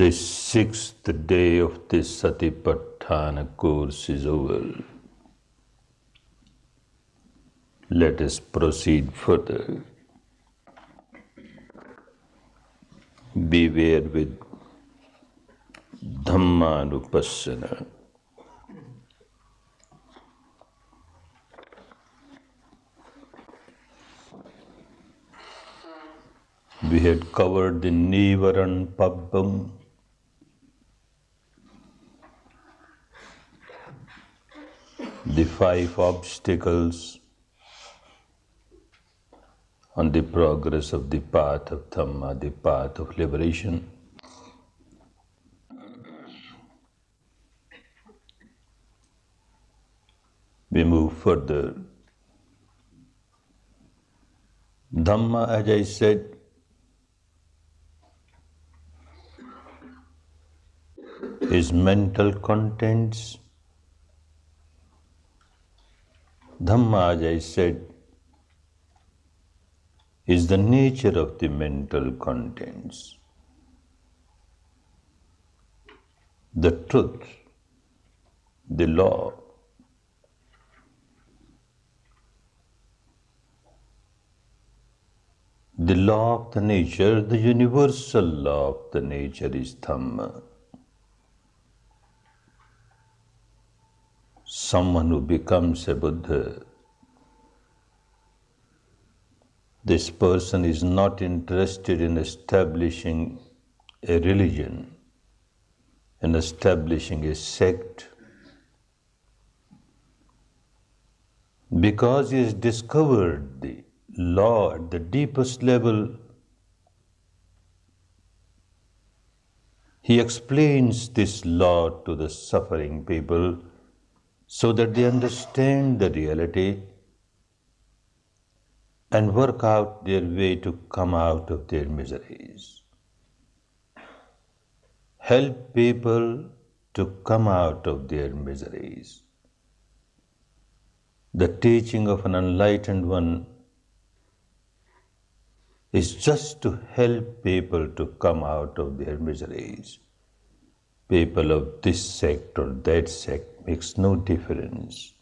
The sixth day of this Satip course is over. Let us proceed further. Beware with Dhammanupassana. We had covered the Nivaran Pabbam, the 5 obstacles on the progress of the path of Dhamma, the path of liberation. We move further. Dhamma, as I said, is mental contents. Dhamma, as I said, is the nature of the mental contents. The truth, the law. The law of the nature, the universal law of the nature is Dhamma. Someone who becomes a Buddha, this person is not interested in establishing a religion, in establishing a sect, because he has discovered the law at the deepest level. He explains this law to the suffering people so that they understand the reality and work out their way to come out of their miseries. Help people to come out of their miseries. The teaching of an enlightened one is just to help people to come out of their miseries. People of this sect or that sect makes no difference.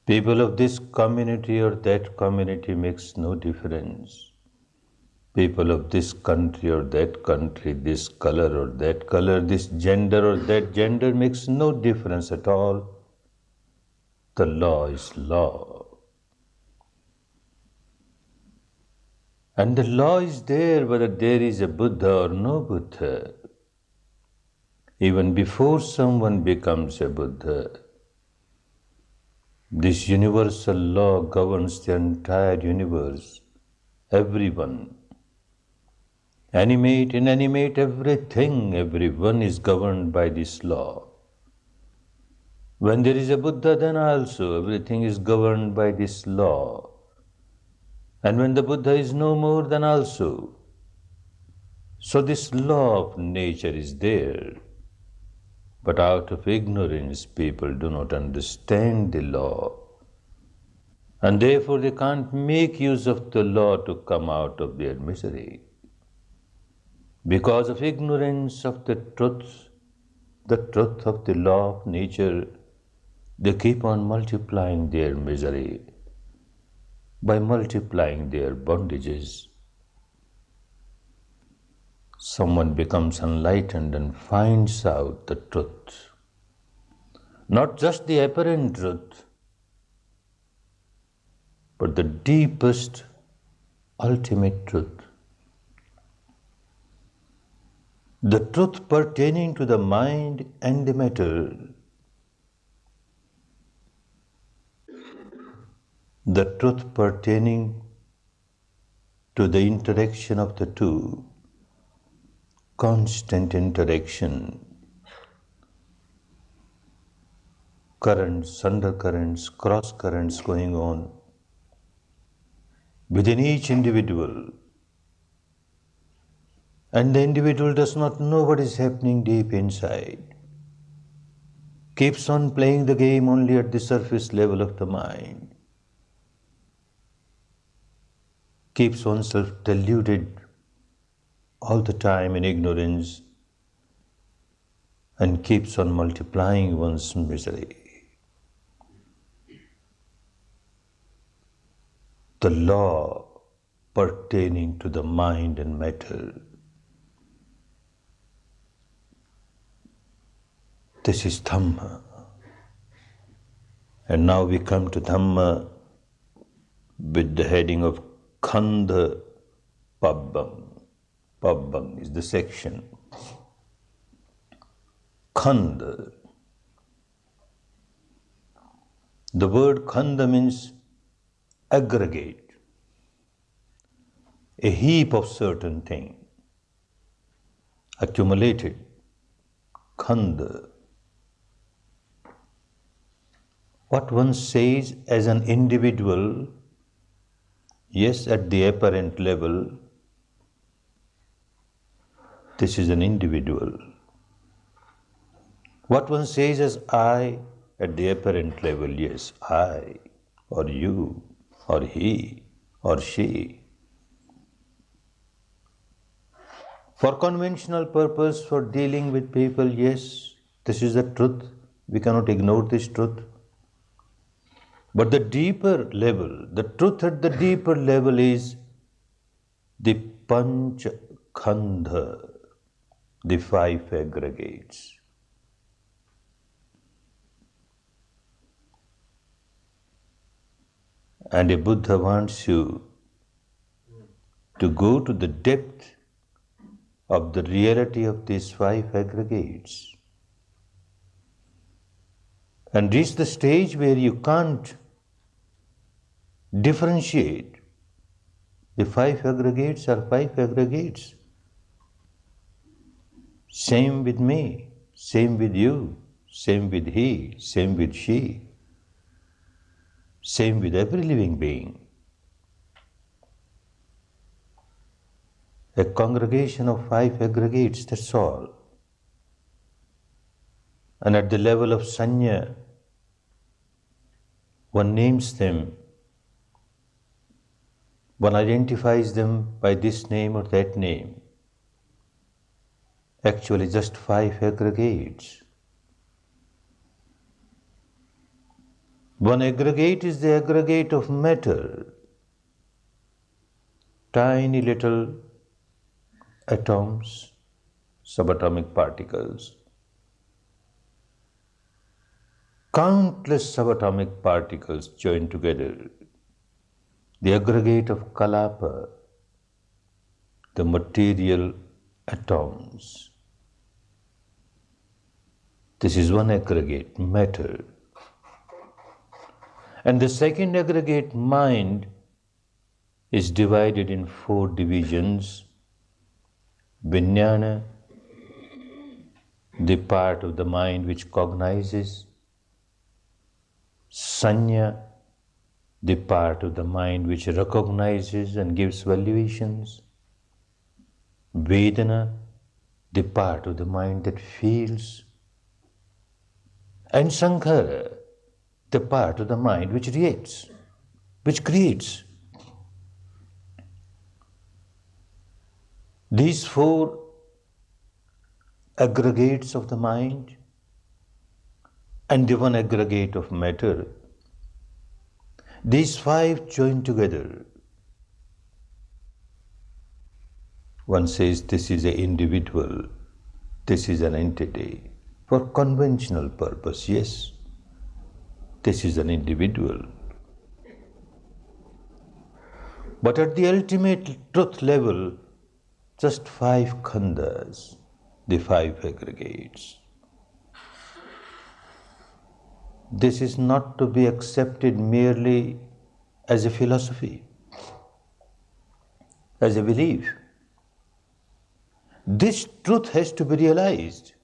People of this community or that community makes no difference. People of this country or that country, this color or that color, this gender or that gender makes no difference at all. The law is law. And the law is there whether there is a Buddha or no Buddha. Even before someone becomes a Buddha, this universal law governs the entire universe, everyone. Animate, inanimate, everything, everyone is governed by this law. When there is a Buddha, then also everything is governed by this law. And when the Buddha is no more, then also. So this law of nature is there. But out of ignorance, people do not understand the law. And therefore they can't make use of the law to come out of their misery. Because of ignorance of the truth of the law of nature, they keep on multiplying their misery by multiplying their bondages. Someone becomes enlightened and finds out the truth. Not just the apparent truth, but the deepest, ultimate truth. The truth pertaining to the mind and the matter. The truth pertaining to the interaction of the two. Constant interaction. Currents, undercurrents, cross currents going on within each individual. And the individual does not know what is happening deep inside. Keeps on playing the game only at the surface level of the mind. Keeps oneself deluded all the time in ignorance and keeps on multiplying one's misery. The law pertaining to the mind and matter. This is Dhamma. And now we come to Dhamma with the heading of Khanda Pabbam. Pabbam is the section. Khanda. The word Khanda means aggregate, a heap of certain thing, accumulated. Khanda. What one says as an individual, yes, at the apparent level, this is an individual. What one says as I, at the apparent level, yes, I, or you, or he, or she. For conventional purpose, for dealing with people, yes, this is the truth. We cannot ignore this truth. But the deeper level, the truth at the deeper level is the Panch Khanda, the five aggregates. And a Buddha wants you to go to the depth of the reality of these five aggregates and reach the stage where you can't differentiate. The five aggregates are five aggregates. Same with me, same with you, same with he, same with she, same with every living being. A congregation of five aggregates, that's all. And at the level of sanya, one names them, one identifies them by this name or that name. Actually, just five aggregates. One aggregate is the aggregate of matter, tiny little atoms, subatomic particles. Countless subatomic particles joined together. The aggregate of kalapa, the material atoms. This is one aggregate, matter. And the second aggregate, mind, is divided in four divisions. Vijnana, the part of the mind which cognizes. Sanya, the part of the mind which recognizes and gives valuations. Vedana, the part of the mind that feels. And Sankhara, the part of the mind which reacts, which creates. These four aggregates of the mind and the one aggregate of matter, these five join together. One says this is an individual, this is an entity. For conventional purpose, yes, this is an individual. But at the ultimate truth level, just five khandas, the five aggregates. This is not to be accepted merely as a philosophy, as a belief. This truth has to be realized.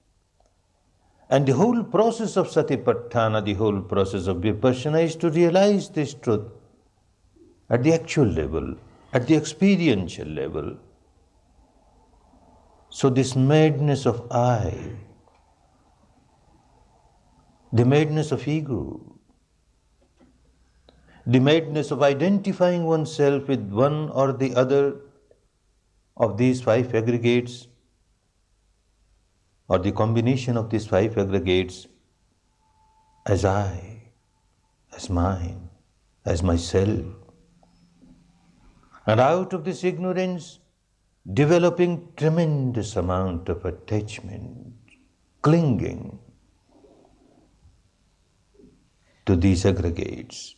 And the whole process of satipatthana, the whole process of vipassana is to realize this truth at the actual level, at the experiential level. So this madness of I, the madness of ego, the madness of identifying oneself with one or the other of these five aggregates, or the combination of these five aggregates, as I, as mine, as myself. And out of this ignorance, developing tremendous amount of attachment, clinging to these aggregates,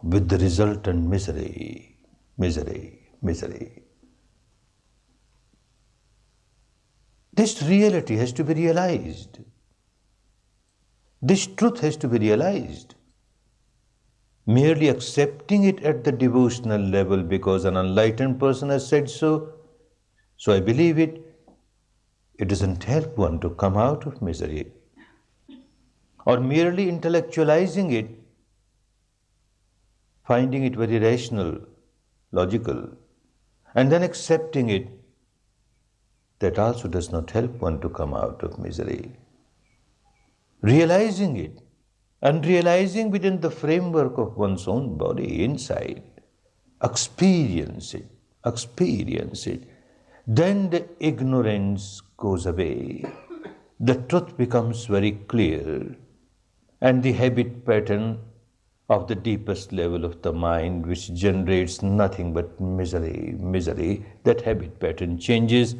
with the resultant misery, misery, misery. This reality has to be realized. This truth has to be realized. Merely accepting it at the devotional level because an enlightened person has said so, so I believe it, it doesn't help one to come out of misery. Or merely intellectualizing it, finding it very rational, logical, and then accepting it, that also does not help one to come out of misery. Realizing it, and realizing within the framework of one's own body, inside, experience it, then the ignorance goes away. The truth becomes very clear, and the habit pattern of the deepest level of the mind, which generates nothing but misery, misery, that habit pattern changes,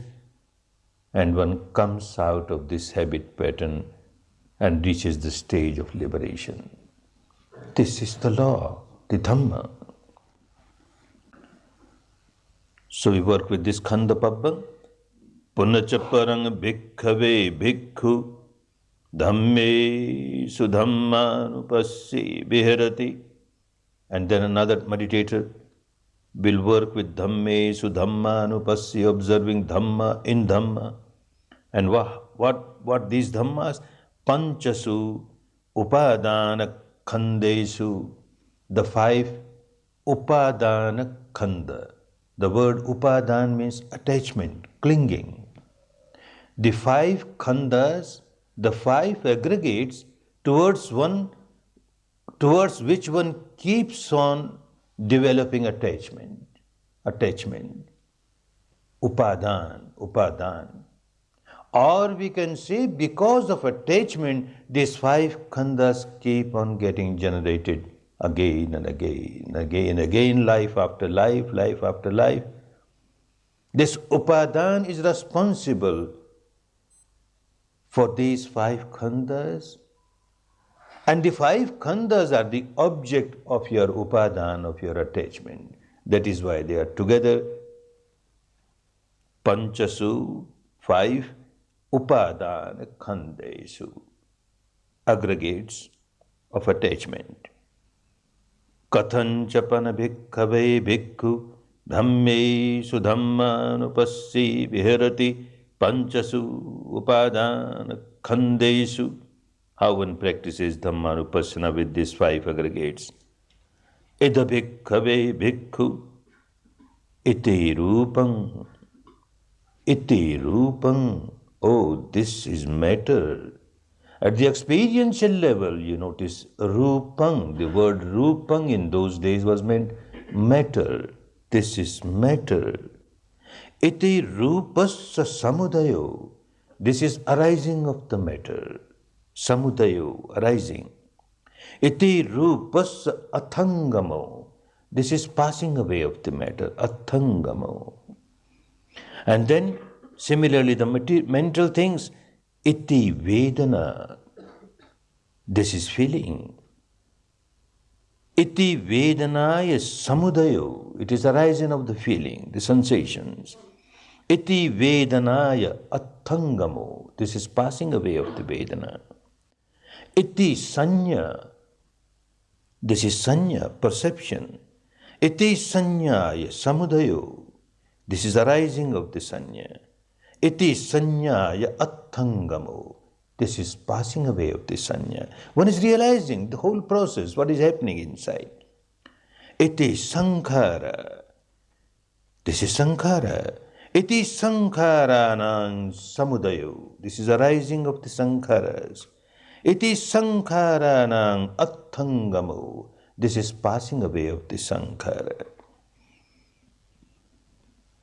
and one comes out of this habit pattern and reaches the stage of liberation. This is the law, the Dhamma. So we work with this Khanda Pabbam. Punachaparang bhikkhave bhikkhu dhamme sudhammanupassi viharati. And then another meditator will work with dhamme sudhammanupassi, observing Dhamma in Dhamma. And what these Dhammas? Panchasu upadana khandesu, the five upadana khanda. The word upadan means attachment, clinging. The five khandas, the five aggregates towards which one keeps on developing attachment. Upadan. Or we can say, because of attachment, these five khandas keep on getting generated again and again, again, again, life after life, life after life. This upadan is responsible for these five khandas, and the five khandas are the object of your upadan, of your attachment. That is why they are together. Panchasu, five, upadana khandesu, aggregates of attachment. Kathanchapana bhikkhave bhikkhu dhamme sudhammanupassi viharati panchasu upadana khandesu. How one practices Dhammanupassana with these five aggregates. Ida bhikkhave bhikkhu iti rupam. Iti rupam. Oh, this is matter. At the experiential level, you notice rupam. The word rupam in those days was meant matter. This is matter. Iti rupasya samudayo. This is arising of the matter. Samudayo, arising. Iti rupasya athangamo. This is passing away of the matter. Athangamo. And then, similarly, the mental things, iti vedana, this is feeling. Iti vedanaya samudayo, it is arising of the feeling, the sensations. Iti vedanaya athangamo, this is passing away of the vedana. Iti sanya, this is sanya, perception. Iti sanyaya samudayo, this is arising of the sanya. Iti sanyaya athangamo. This is passing away of the sanya. One is realizing the whole process, what is happening inside. Iti sankhara. This is sankhara. Iti sankharanang samudayo. This is arising of the sankharas. Iti sankharanang athangamo. This is passing away of the sankhara.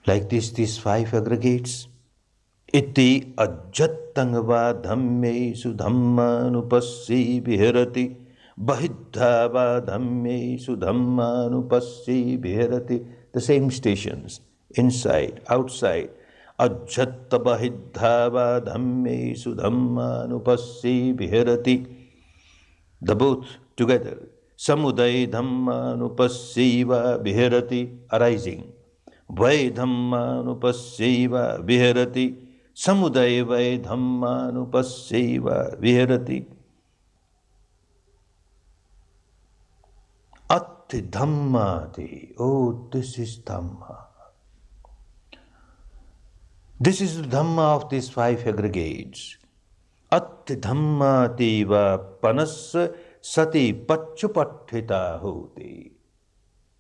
Like this, these five aggregates. Iti ajjattangva dhammesu dhammanupassi viharati bahiddhava dhammesu dhammanupassi viharati. The same stations, inside, outside. Ajjatta bahiddhava dhammesu dhammanupassi viharati. The both together. Samuday dhammanupassiva viharati, arising. Vai dhammanupassiva viharati. Samuday vai dhammanupassiva viharati. Atti dhammati. Oh, this is Dhamma. This is the Dhamma of these five aggregates. Atti dhammati va panas sati pachupathita hoti.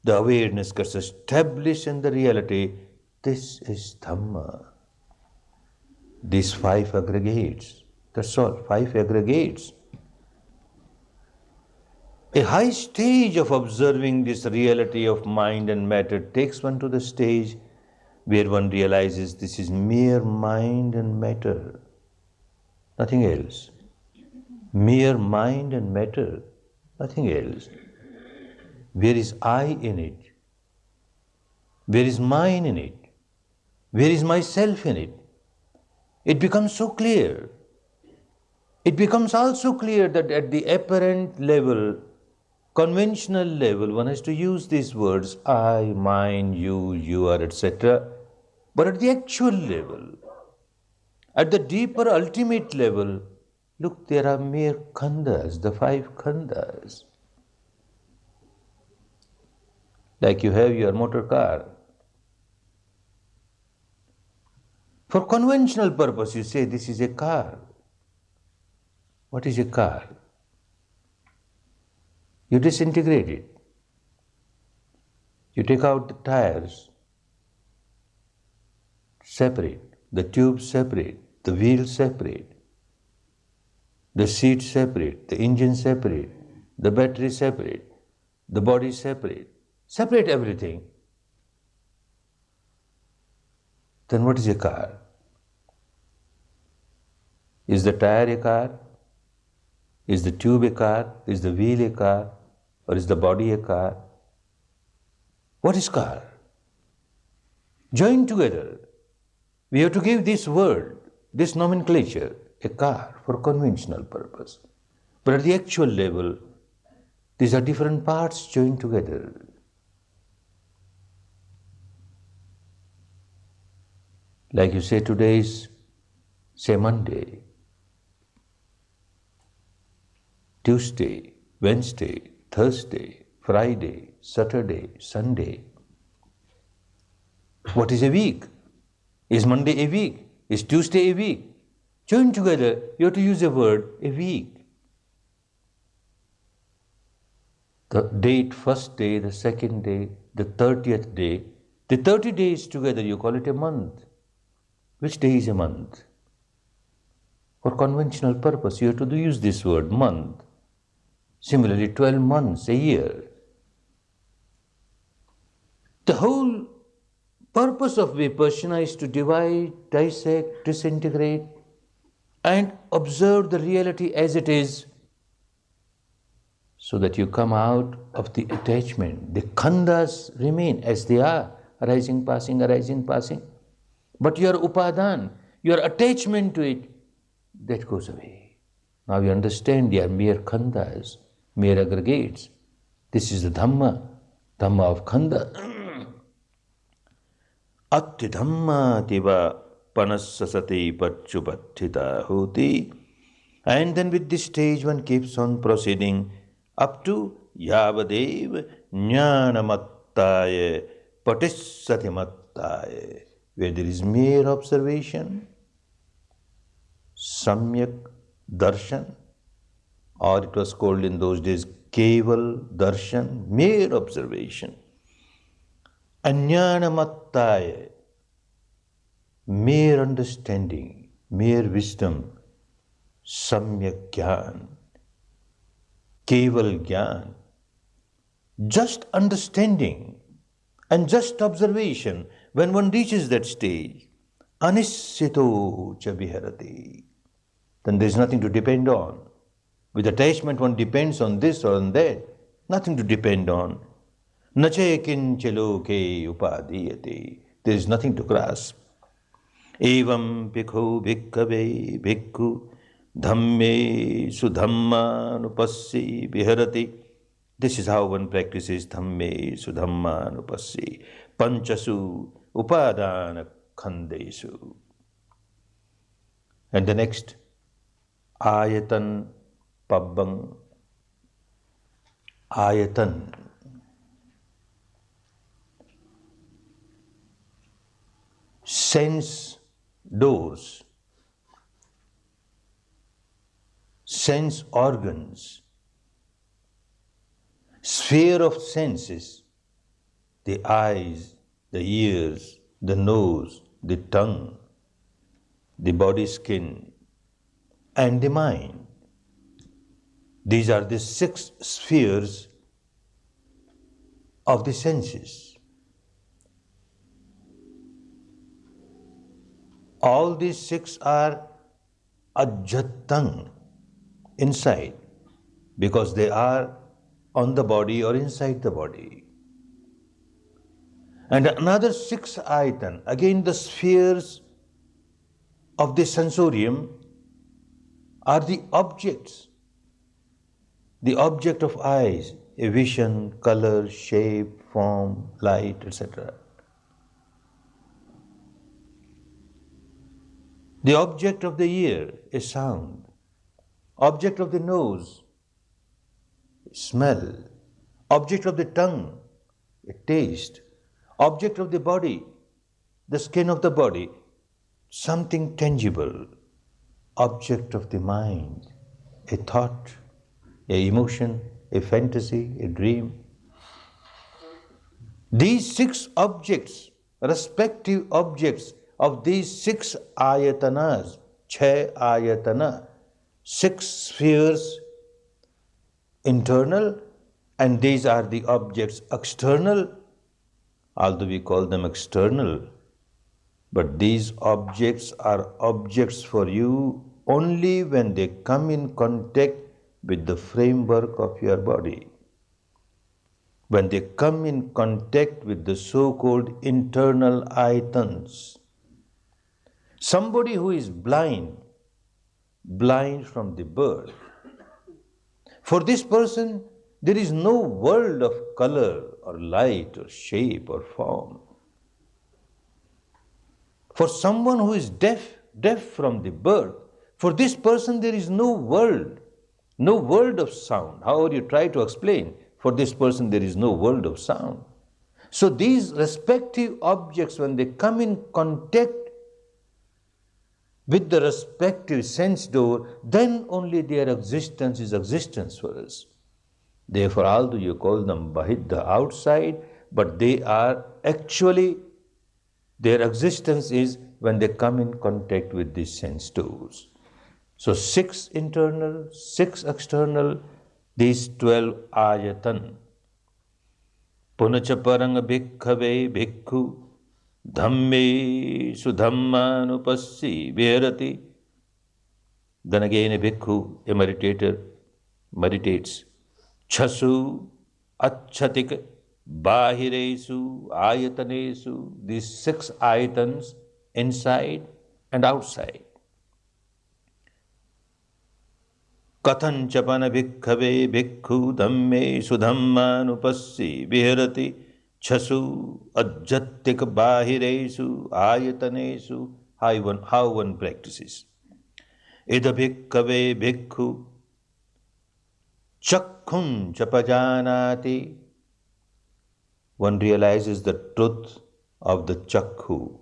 The awareness gets established in the reality. This is Dhamma. These five aggregates. That's all, five aggregates. A high stage of observing this reality of mind and matter takes one to the stage where one realizes this is mere mind and matter. Nothing else. Mere mind and matter, nothing else. Where is I in it? Where is mine in it? Where is myself in it? It becomes so clear. It becomes also clear that at the apparent level, conventional level, one has to use these words, I, mine, you are, etc. But at the actual level, at the deeper ultimate level, look, there are mere khandas, the five khandas. Like you have your motor car. For conventional purpose, you say this is a car. What is a car? You disintegrate it. You take out the tires, separate, the tubes separate, the wheels separate, the seat separate, the engine separate, the battery separate, the body separate. Separate everything. Then what is a car? Is the tire a car? Is the tube a car? Is the wheel a car? Or is the body a car? What is car? Joined together. We have to give this word, this nomenclature, a car for conventional purpose. But at the actual level, these are different parts joined together. Like you say, today is, say, Monday, Tuesday, Wednesday, Thursday, Friday, Saturday, Sunday. What is a week? Is Monday a week? Is Tuesday a week? Join together, you have to use a word, a week. The date, first day, the second day, the 30th day. The 30 days together, you call it a month. Which day is a month? For conventional purpose, you have to use this word, month. Similarly, 12 months, a year. The whole purpose of Vipassana is to divide, dissect, disintegrate, and observe the reality as it is, so that you come out of the attachment. The khandas remain as they are, arising, passing, arising, passing. But your upadan, your attachment to it, that goes away. Now you understand they are mere khandas, mere aggregates. This is the Dhamma, Dhamma of khanda. Atti Dhamma tiva panassasati pachupathita hoti. And then with this stage one keeps on proceeding up to Yavadev Jnanamattaya Patissatimattaya, where there is mere observation, Samyak Darshan, or it was called in those days Keval Darshan, mere observation. Ajnanamattaya, mere understanding, mere wisdom, Samyak Gyan, Keval Gyan, just understanding and just observation when one reaches that stage, anissito cha viharati, then there is nothing to depend on. With attachment, one depends on this or on that. Nothing to depend on. Nache kinche loke upadiyate. There is nothing to grasp. Evam bhikkhu bhikkhave bhikkhu dhamme sudhammanupassi viharati. This is how one practices dhamme sudhammanupassi panchasu upadana khandesu. And the next, ayatan pabbang. Ayatan. Sense doors, sense organs, sphere of senses, the eyes, the ears, the nose, the tongue, the body skin, and the mind. These are the 6 spheres of the senses. All these 6 are ajjatang, inside, because they are on the body or inside the body. And another 6 ayatan, again the spheres of the sensorium, are the objects. The object of eyes, a vision, color, shape, form, light, etc. The object of the ear, a sound. Object of the nose, smell. Object of the tongue, a taste. Object of the body, the skin of the body, something tangible. Object of the mind, a thought, a emotion, a fantasy, a dream. These 6 objects, respective objects of these 6 ayatanas, 6 ayatana, 6 spheres internal, and these are the objects external, although we call them external. But these objects are objects for you only when they come in contact with the framework of your body. When they come in contact with the so-called internal ayatans. Somebody who is blind from the birth, for this person there is no world of color or light or shape or form. For someone who is deaf from the birth, for this person there is no world of sound. However you try to explain, for this person there is no world of sound. So these respective objects, when they come in contact with the respective sense door, then only their existence is existence for us. Therefore, although you call them bahidha, outside, but they are actually, their existence is when they come in contact with these sense doors. So 6 internal, 6 external, these 12 ayatan. Punacha parang bhikkhave bhikkhu dhamme sudhammanupassi viharati. Then again a bhikkhu, a meditator, meditates. Chasu acchatik bahiresu ayatanesu. These 6 ayatans, inside and outside. Kathan chapana bhikkhave bhikkhu dhamme sudhammanupassi viharati. Chasu ajjatik bahiresu ayatanesu. How one practices. Ida bhikkhave bhikkhu chakhun chapajanati. One realizes the truth of the chakhu,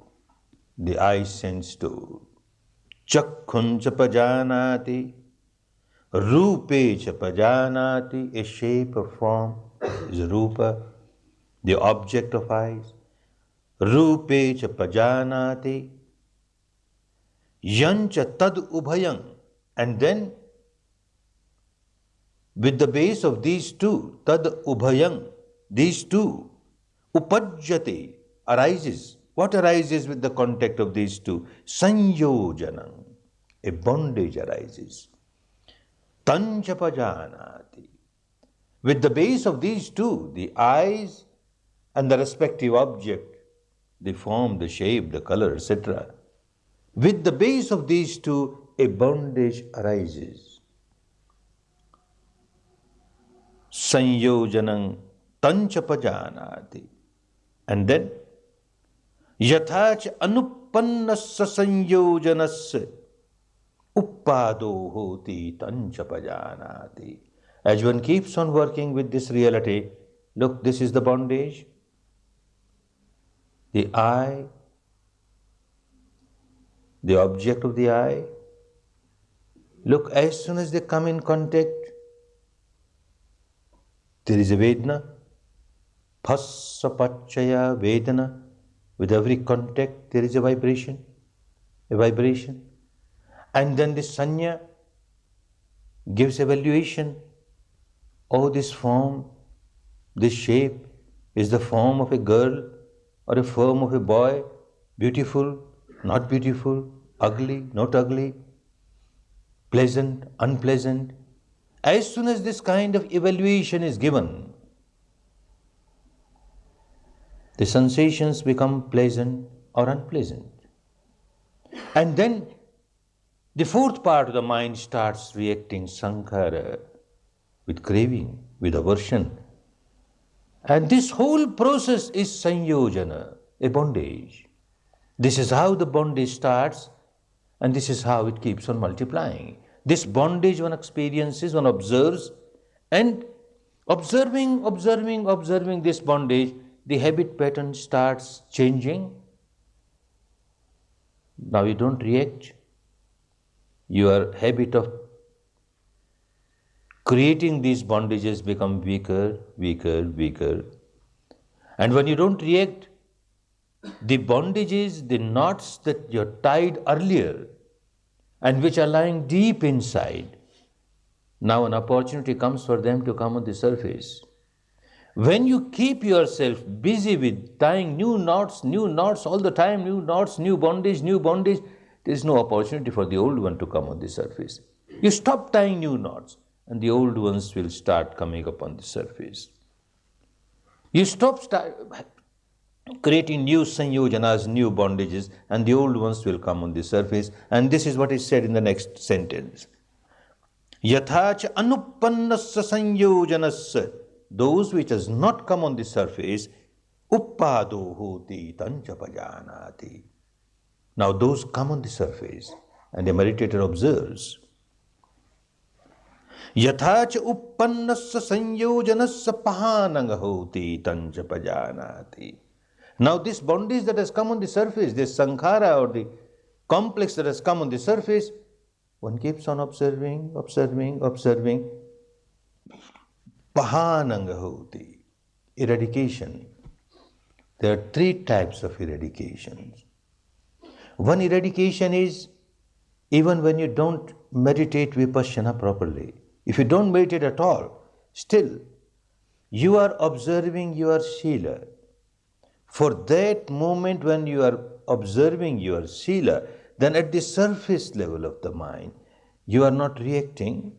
the eye sense door. Chakhun chapajanati. Rupe chapajanati. A shape or form is rupa, the object of eyes. Rupe chapajanati. Yancha tad ubhayang. And then with the base of these 2, tad ubhayang, these 2, upajjate, arises. What arises with the contact of these two? Sanyojanam. A bondage arises. Tanchapajanati. With the base of these two, the eyes and the respective object, the form, the shape, the color, etc. With the base of these two, a bondage arises. Sanyojanam tanchapajanati. And then, yathach anuppannasya sanyojanasya uppado hoti tanchapajanati. As one keeps on working with this reality, look, this is the bondage. The eye, the object of the eye. Look, as soon as they come in contact, there is a Vedana. Phassa Vedana. With every contact, there is a vibration. A vibration. And then the Sanya gives evaluation. Oh, this form, this shape is the form of a girl or a form of a boy, beautiful, not beautiful, ugly, not ugly, pleasant, unpleasant. As soon as this kind of evaluation is given, the sensations become pleasant or unpleasant. And then the fourth part of the mind starts reacting sankhara, with craving, with aversion. And this whole process is sanyojana, a bondage. This is how the bondage starts, and this is how it keeps on multiplying. This bondage one experiences, one observes, and observing this bondage, the habit pattern starts changing. Now you don't react. Your habit of creating these bondages become weaker. And when you don't react, the bondages, the knots that you're tied earlier and which are lying deep inside, now an opportunity comes for them to come on the surface. When you keep yourself busy with tying new knots all the time, new knots, new bondage, there is no opportunity for the old one to come on the surface. You stop tying new knots, and the old ones will start coming up on the surface. You stop creating new sanyojanas, new bondages, and the old ones will come on the surface. And this is what is said in the next sentence. Yathacha anuppannasya sanyojanasya. Those which has not come on the surface, uppado hoti tanchapajanati. Now those come on the surface, and the meditator observes. Yathacha uppannasya sanyojanasya pahananga hoti tanchapajanati. Now this bondage that has come on the surface, this sankhara or the complex that has come on the surface, one keeps on observing. Pahananga hoti. Eradication. There are three types of eradications. One eradication is even when you don't meditate vipassana properly. If you don't meditate at all, still you are observing your sila. For that moment when you are observing your sila, then at the surface level of the mind, you are not reacting.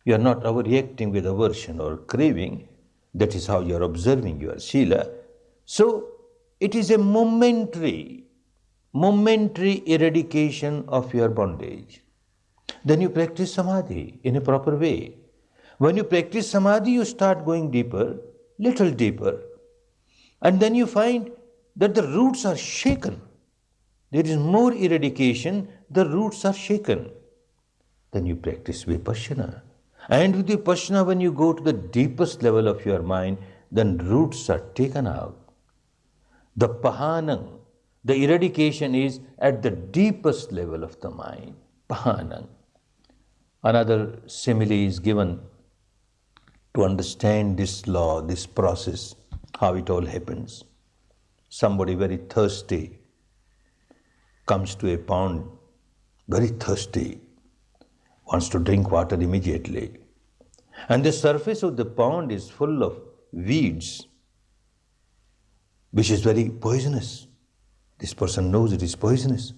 You are not overreacting with aversion or craving. That is how you are observing your sila. So it is a momentary eradication of your bondage. Then you practice samadhi in a proper way. When you practice samadhi, you start going deeper, little deeper. And then you find that the roots are shaken. There is more eradication, the roots are shaken. Then you practice vipassana. And with vipassana, when you go to the deepest level of your mind, then roots are taken out. The pahanang, the eradication is at the deepest level of the mind. Pahanang. Another simile is given to understand this law, this process, how it all happens. Somebody very thirsty comes to a pond, very thirsty, wants to drink water immediately. And the surface of the pond is full of weeds, which is very poisonous. This person knows it is poisonous.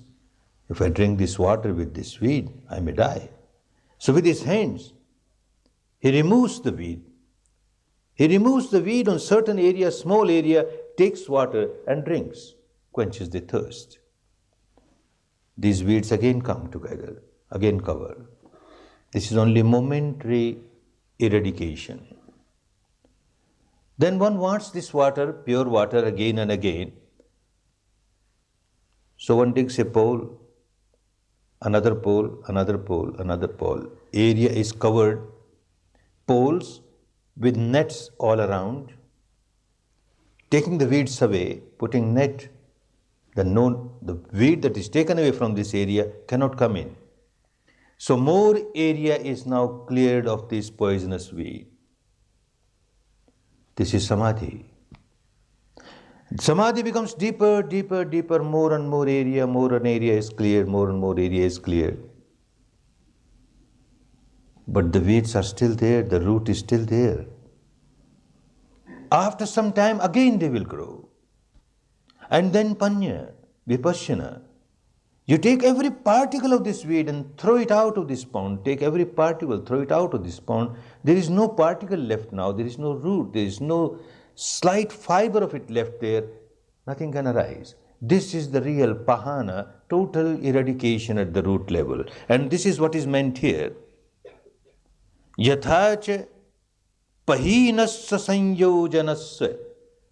If I drink this water with this weed, I may die. So with his hands, he removes the weed. He removes the weed on certain area, small area, takes water and drinks, quenches the thirst. These weeds again come together, again cover. This is only momentary eradication. Then one wants this water, pure water, again and again. So one digs a pole, another pole, another pole, another pole. Area is covered, poles with nets all around, taking the weeds away, putting net, the weed that is taken away from this area cannot come in. So more area is now cleared of this poisonous weed. This is samadhi. Samadhi becomes deeper, deeper, deeper, more and more area is cleared, more and more area is cleared. But the weeds are still there, the root is still there. After some time, again they will grow. And then panya, vipassana. You take every particle of this weed and throw it out of this pond. Take every particle, throw it out of this pond. There is no particle left now. There is no root. There is no slight fiber of it left there. Nothing can arise. This is the real pahana, total eradication at the root level. And this is what is meant here. Yathacha pahinasya sanyojanasya.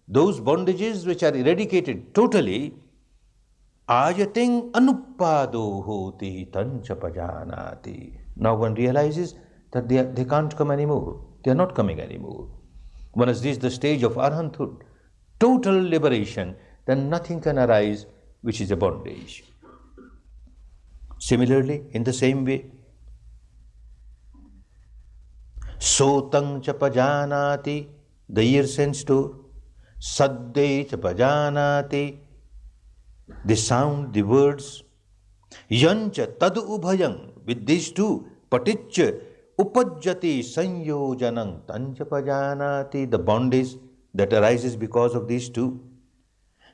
Those bondages which are eradicated totally, ayating anuppado hoti tancha pajanati. Now one realizes that they can't come anymore. They are not coming anymore. One has reached the stage of arhanthood, total liberation, then nothing can arise which is a bondage. Similarly, in the same way, sotang cha pajanati, the ear sense door, sadde cha pajanati, the sound, the words, yancha tadu ubhayang, with these two, paticca upajjati sanyojanang tancha pajanati, the bondage that arises because of these two.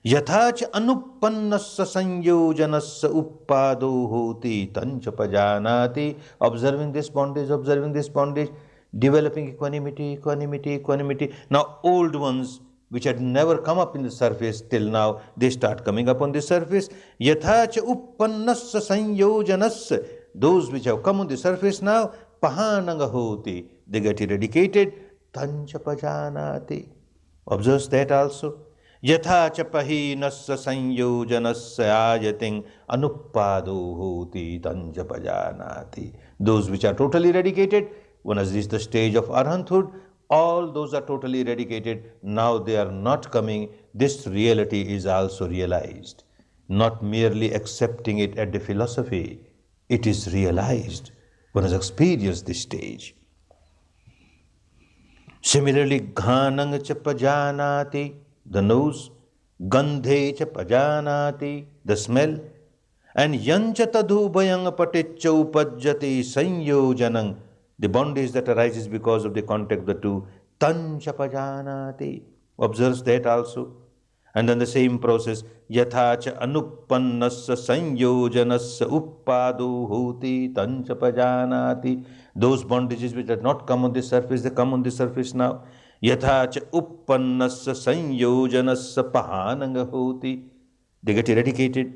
Yathacha anuppannasya sanyojanasya uppado hoti tancha pajanati, observing this bondage, developing equanimity. Now old ones which had never come up in the surface till now, they start coming up on the surface. Yathacha uppannasya sanyojanasya, those which have come on the surface now, pahananga hoti, they get eradicated, tancha pajanati. Observe that also. Yathacha pahinasya sanyojanasya ayating anuppado hoti tancha pajanati. Those which are totally eradicated, one has reached the stage of arhanthood, all those are totally eradicated. Now they are not coming. This reality is also realized. Not merely accepting it at the philosophy, it is realized. One has experienced this stage. Similarly, ghanang cha pajanati, the nose, gandhe cha pajanati, the smell, and yancha tadhubhayang paticca upajjati sanyojanang, the bondage that arises because of the contact of the two, tancha pajanati, observes that also. And then the same process, yathacha anuppannasya sanyojanasya uppado hoti tancha pajanati, those bondages which had not come on the surface, they come on the surface now. Yathacha uppannasya sanyojanasya pahananga hoti, they get eradicated.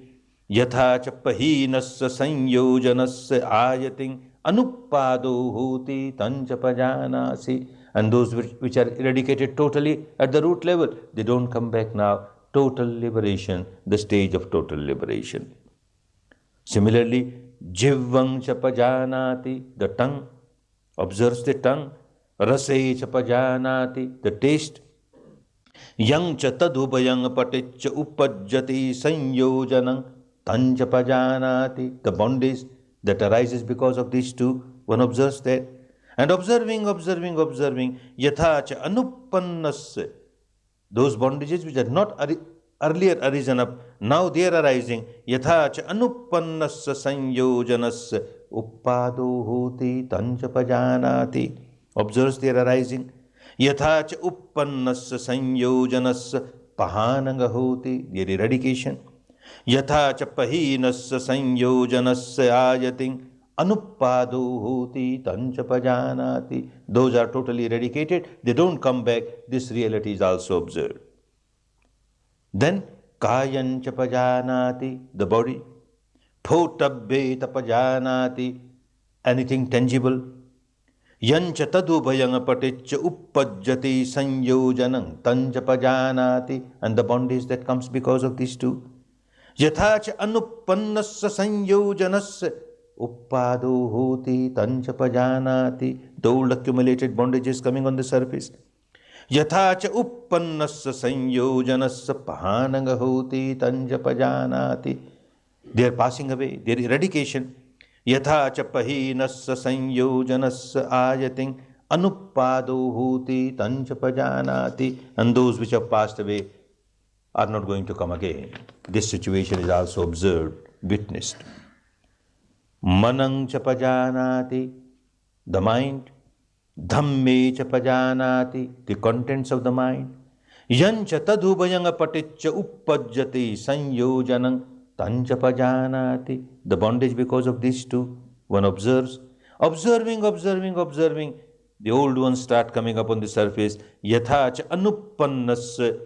Yathacha pahinasya sanyojanasya ayating anuppado hoti tancha pajanasi, and those which are eradicated totally at the root level, they don't come back now. Total liberation, the stage of total liberation. Similarly, jivvang cha pajanati, the tongue, observes the tongue. Rase cha pajanati, the taste. Yang cha tadubhayang paticca upajjati sanyojanang tancha pajanati, the bondage that arises because of these two, one observes that. And observing, yathacha anuppannasya, those bondages which are not earlier arisen up, now they are arising. Yathacha anuppannasya sanyojanasya uppado hoti tancha pajanati, observes they are arising. Yathacha uppannasya sanyojanasya pahananga hoti, their eradication. Yatha cha pahinasya sanyojanasya ayating anuppado hoti tancha pajanati. Those are totally eradicated. They don't come back. This reality is also observed. Then kayancha pajanati, the body. Photabheta pajanati, anything tangible. Yancha tadubhayanga paticcha uppajjati sanyojanang tanja pajanati, and the bondage that comes because of these two. Yathacha anuppannasya sanyojanasya uppado hoti tancha pajanati, the old accumulated bondages coming on the surface. Yathacha uppannasya sanyojanasya pahananga hoti tanja pajanati, they are passing away, their eradication. Yathacha pahinasya sanyojanasya ayating anuppado hoti tancha pajanati, and those which have passed away are not going to come again. This situation is also observed, witnessed. Manang cha pajanati, the mind. Dhamme cha pajanati, the contents of the mind. Yancha tadhubhayanga paticcha uppajjati sanyojanang tancha pajanati, the bondage because of these two. One observes, observing, the old ones start coming up on the surface. Yathacha anuppannasya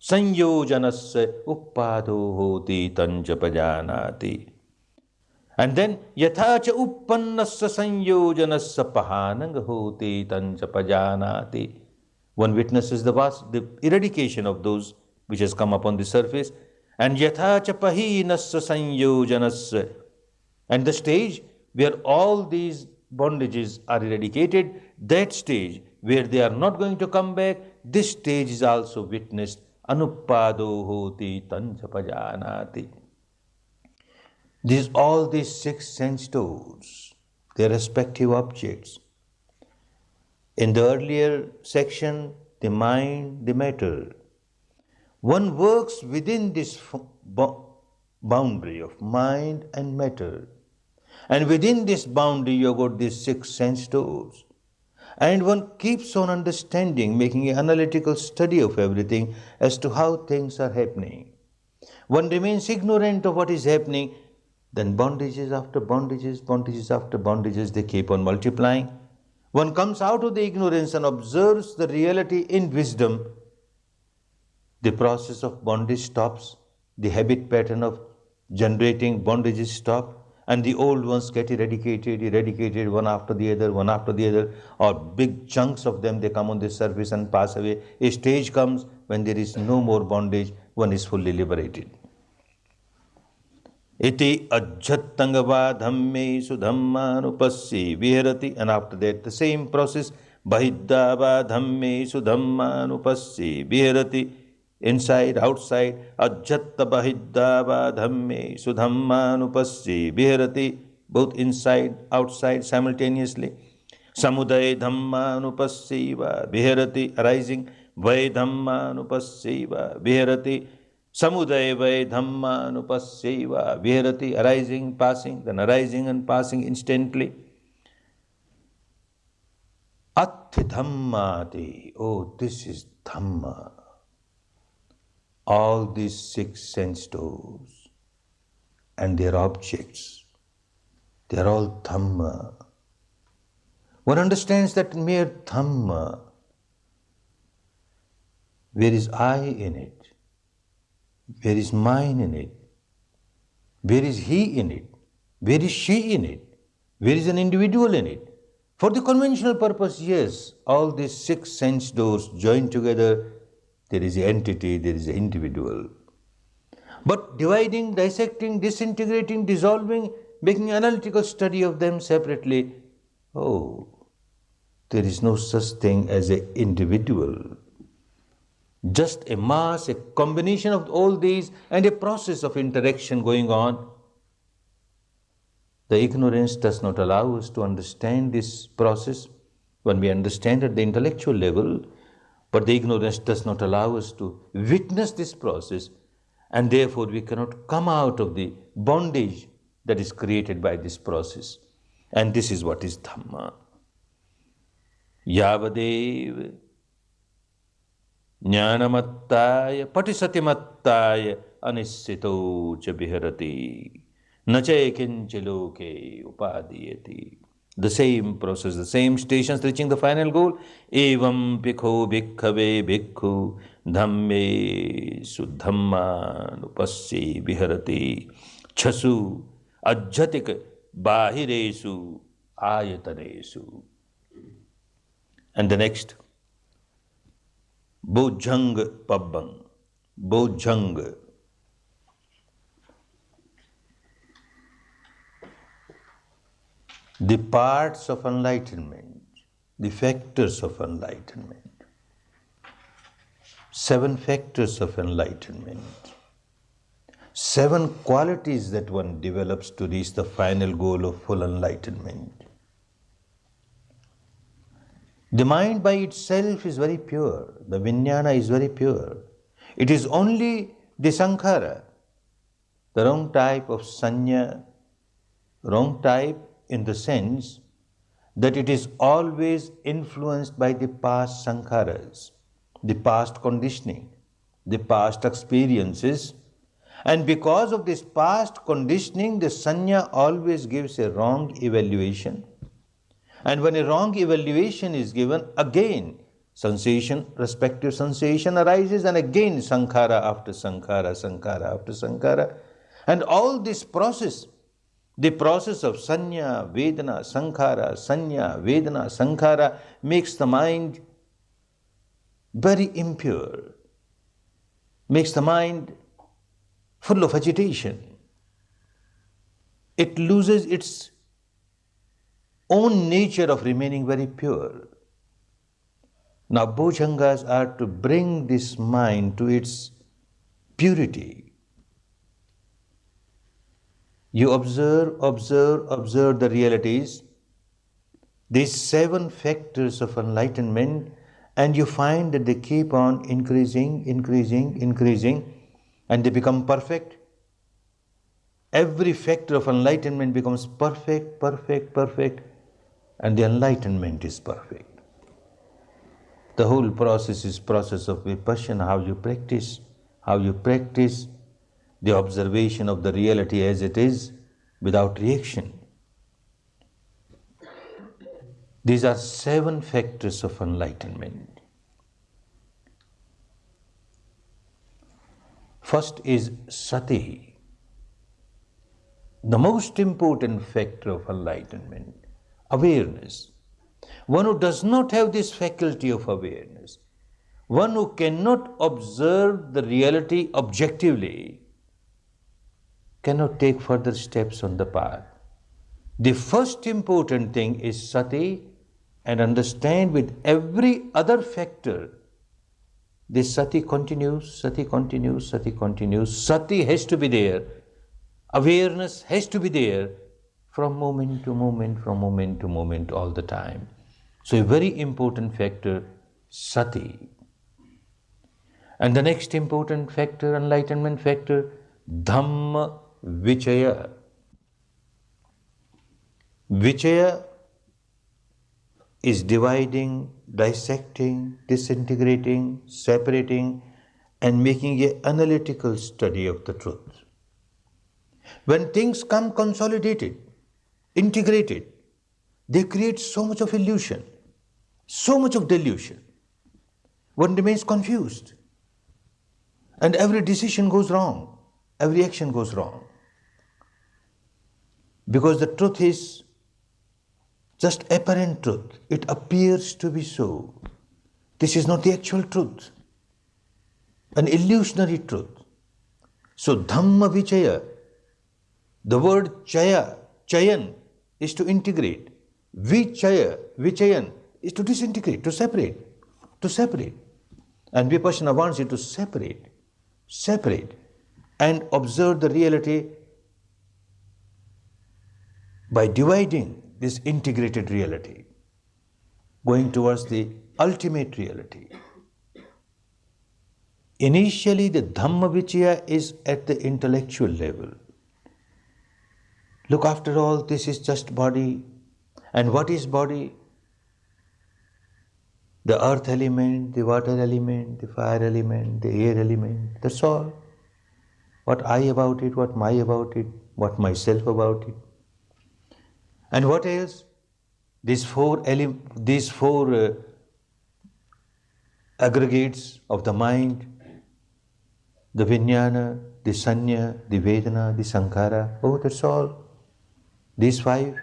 sanyojanasya uppado hoti tancha pajanati. And then yathacha uppannasya sanyojanasya pahananga hoti tancha pajanati. One witnesses the eradication of those which has come upon the surface. And yathacha pahinasya sanyojanasya, and the stage where all these bondages are eradicated, that stage where they are not going to come back, this stage is also witnessed. Anuppado hoti tancha pajanati. All these six sense doors, their respective objects. In the earlier section, the mind, the matter. One works within this boundary of mind and matter. And within this boundary, you have got these six sense doors. And one keeps on understanding, making an analytical study of everything as to how things are happening. One remains ignorant of what is happening. Then bondages after bondages, bondages after bondages, they keep on multiplying. One comes out of the ignorance and observes the reality in wisdom. The process of bondage stops. The habit pattern of generating bondages stop. And the old ones get eradicated one after the other, or big chunks of them, they come on the surface and pass away. A stage comes when there is no more bondage, one is fully liberated. Iti ajjattangava dhamme sudhammanupassi viharati, and after that the same process, bahiddava dhamme sudhammanupassi viharati, inside, outside, ajjatta bahiddava dhamme sudhammanupassi viharati, both inside, outside simultaneously. Samudaya dhammanupassiva viharati, arising, vai dhammanupassiva viharati, samudaya vai dhammanupassiva viharati, arising, passing, then arising and passing instantly. Atti dhammati, oh, this is dhamma. All these six sense doors and their objects, they are all dhamma. One understands that mere dhamma, where is I in it? Where is mine in it? Where is he in it? Where is she in it? Where is an individual in it? For the conventional purpose, yes, all these six sense doors joined together, there is an entity, there is an individual. But dividing, dissecting, disintegrating, dissolving, making analytical study of them separately, oh, there is no such thing as an individual. Just a mass, a combination of all these, and a process of interaction going on. The ignorance does not allow us to understand this process when we understand at the intellectual level, but the ignorance does not allow us to witness this process, and therefore we cannot come out of the bondage that is created by this process. And this is what is Dhamma. Yavadev Jnanamattaya Patisatimattaya anisito cha biharati, nache kinche loke upadiyati. The same process, the same stations reaching the final goal. Evam pikho bhikkhave bhikkhu dhamme sudhamma nupassi biharati chasu ajjatik bahiresu ayatanesu. And the next, Bojjhang Pabbang. Bojjhang. The parts of enlightenment, the factors of enlightenment. 7 factors of enlightenment. 7 qualities that one develops to reach the final goal of full enlightenment. The mind by itself is very pure. The vijnana is very pure. It is only the sankhara, the wrong type of sanya, wrong type in the sense that it is always influenced by the past sankharas, the past conditioning, the past experiences. And because of this past conditioning, the sanya always gives a wrong evaluation. And when a wrong evaluation is given, again sensation, respective sensation arises, and again sankhara after sankhara, sankhara after sankhara. And all this process, the process of sanya, vedana, sankhara, sanya, vedana, sankhara, makes the mind very impure, makes the mind full of agitation. It loses its own nature of remaining very pure. Now, bojjhangas are to bring this mind to its purity. You observe the realities, these 7 factors of enlightenment, and you find that they keep on increasing, and they become perfect. Every factor of enlightenment becomes perfect, and the enlightenment is perfect. The whole process is process of vipassana, how you practice the observation of the reality as it is without reaction. These are 7 factors of enlightenment. First is sati, the most important factor of enlightenment, awareness. One who does not have this faculty of awareness, one who cannot observe the reality objectively, cannot take further steps on the path. The first important thing is sati, and understand with every other factor, this sati continues. Sati has to be there. Awareness has to be there from moment to moment, all the time. So a very important factor, sati. And the next important factor, enlightenment factor, dhamma vichaya. Vichaya is dividing, dissecting, disintegrating, separating, and making an analytical study of the truth. When things come consolidated, integrated, they create so much of illusion, so much of delusion. One remains confused, and every decision goes wrong, every action goes wrong. Because the truth is just apparent truth. It appears to be so. This is not the actual truth, an illusionary truth. So dhamma vichaya, the word chayan is to integrate. Vichayan is to disintegrate, to separate. And vipassana wants you to separate and observe the reality by dividing this integrated reality, going towards the ultimate reality. Initially, the Dhamma Vichaya is at the intellectual level. Look, after all, this is just body. And what is body? The earth element, the water element, the fire element, the air element, that's all. What I about it, what my about it, what myself about it. And what else? These four aggregates of the mind, the Vijnana, the Sanya, the Vedana, the Sankhara. Oh, that's all. These five.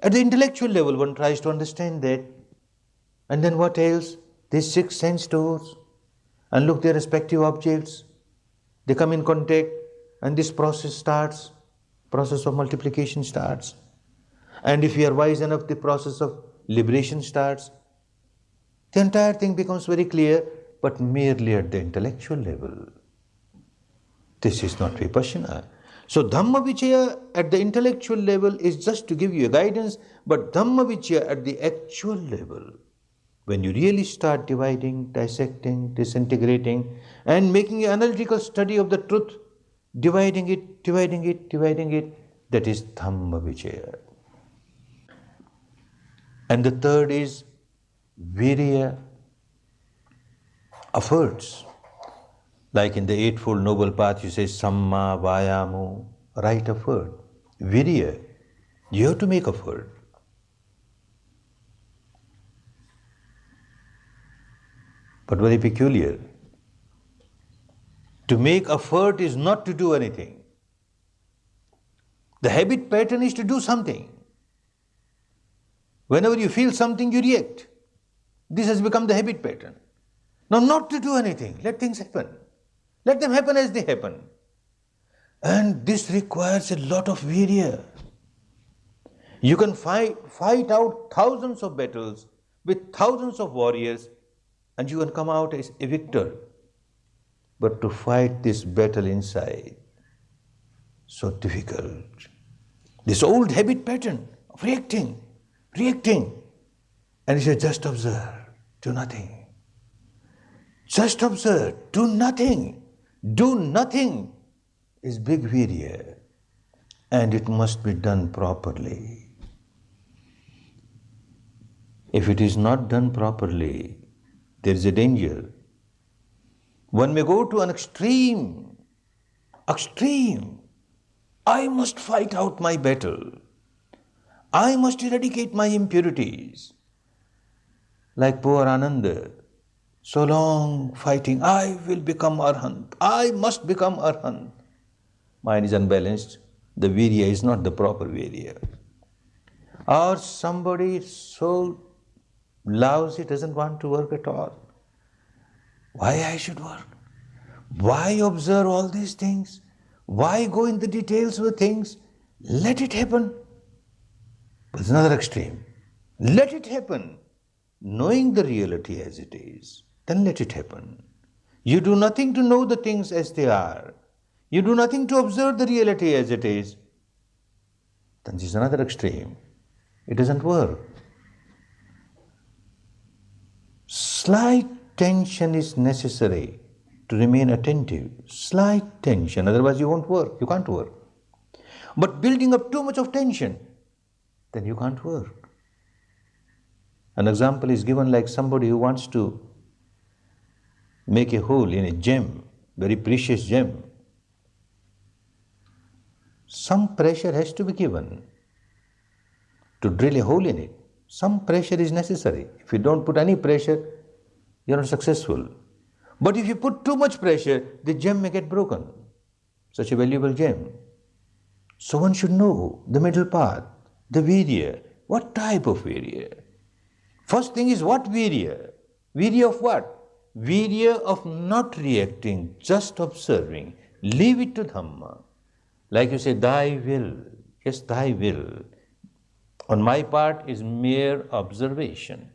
At the intellectual level, one tries to understand that. And then what else? These six sense doors. And look, their respective objects. They come in contact, and this process starts. Process of multiplication starts. And if we are wise enough, the process of liberation starts. The entire thing becomes very clear, but merely at the intellectual level. This is not vipassana. So Dhamma Vichaya at the intellectual level is just to give you a guidance, but Dhamma Vichaya at the actual level, when you really start dividing, dissecting, disintegrating, and making an analytical study of the truth, dividing it, that is Dhamma Vichaya. And the third is Virya, efforts. Like in the Eightfold Noble Path, you say Samma Vayamo, right effort. Virya, you have to make effort. But very peculiar. To make effort is not to do anything. The habit pattern is to do something. Whenever you feel something, you react. This has become the habit pattern. Now, not to do anything, let things happen. Let them happen as they happen. And this requires a lot of virya. You can fight out thousands of battles with thousands of warriors, and you can come out as a victor. But to fight this battle inside, so difficult. This old habit pattern of reacting. And he said, just observe, do nothing. Just observe, do nothing. Do nothing is big virya, and it must be done properly. If it is not done properly, there is a danger. One may go to an extreme. I must fight out my battle. I must eradicate my impurities. Like poor Ananda, so long fighting, I will become Arhant. I must become Arhant. Mind is unbalanced. The virya is not the proper virya. Or somebody so lousy doesn't want to work at all. Why I should work? Why observe all these things? Why go in the details of the things? Let it happen. But it's another extreme. Let it happen. Knowing the reality as it is, then let it happen. You do nothing to know the things as they are. You do nothing to observe the reality as it is. Then this is another extreme. It doesn't work. Slight tension is necessary to remain attentive. Slight tension, otherwise you won't work. You can't work. But building up too much of tension, then you can't work. An example is given like somebody who wants to make a hole in a gem, very precious gem. Some pressure has to be given to drill a hole in it. Some pressure is necessary. If you don't put any pressure, you're not successful. But if you put too much pressure, the gem may get broken. Such a valuable gem. So one should know the middle path, the virya. What type of virya? First thing is what virya? Virya of what? Virya of not reacting, just observing. Leave it to Dhamma. Like you say, thy will. Yes, thy will. On my part is mere observation.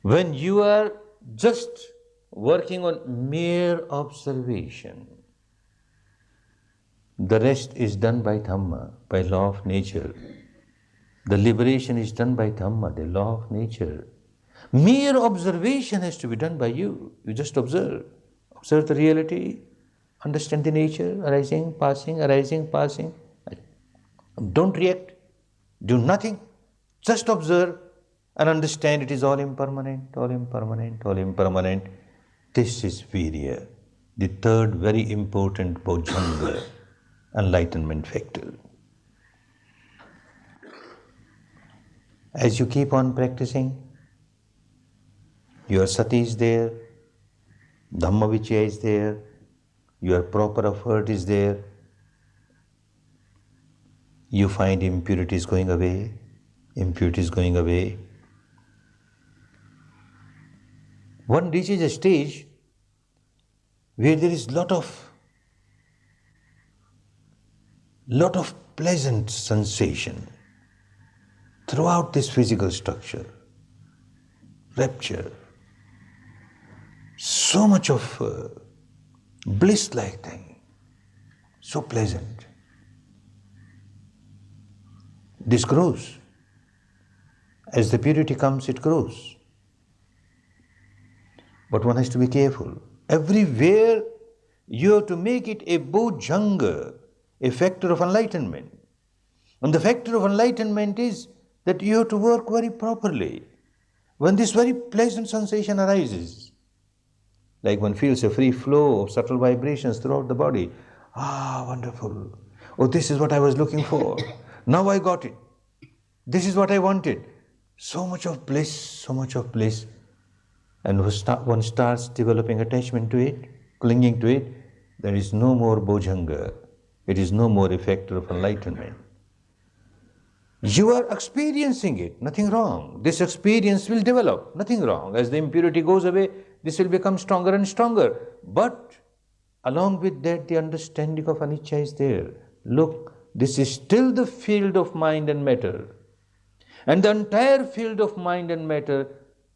When you are just working on mere observation, the rest is done by Dhamma, by law of nature. The liberation is done by Dhamma, the law of nature. Mere observation has to be done by you. You just observe. Observe the reality, understand the nature, arising, passing, arising, passing. Don't react. Do nothing. Just observe and understand it is all impermanent, all impermanent, all impermanent. This is virya. the third very important Bojjhanga, enlightenment factor. As you keep on practicing, your sati is there, Dhamma Vichaya is there, your proper effort is there, you find impurities going away, One reaches a stage where there is lot of pleasant sensation throughout this physical structure, rapture, so much of bliss-like thing, so pleasant. This grows. As the purity comes, it grows. But one has to be careful. Everywhere you have to make it a Bojjhanga, a factor of enlightenment. And the factor of enlightenment is that you have to work very properly. When this very pleasant sensation arises, like one feels a free flow of subtle vibrations throughout the body, wonderful. Oh, this is what I was looking for. Now I got it. This is what I wanted. So much of bliss, And one starts developing attachment to it, clinging to it, there is no more Bojjhanga. It is no more a factor of enlightenment. You are experiencing it, nothing wrong. This experience will develop, nothing wrong. As the impurity goes away, this will become stronger and stronger. But along with that, the understanding of anicca is there. Look, this is still the field of mind and matter. And the entire field of mind and matter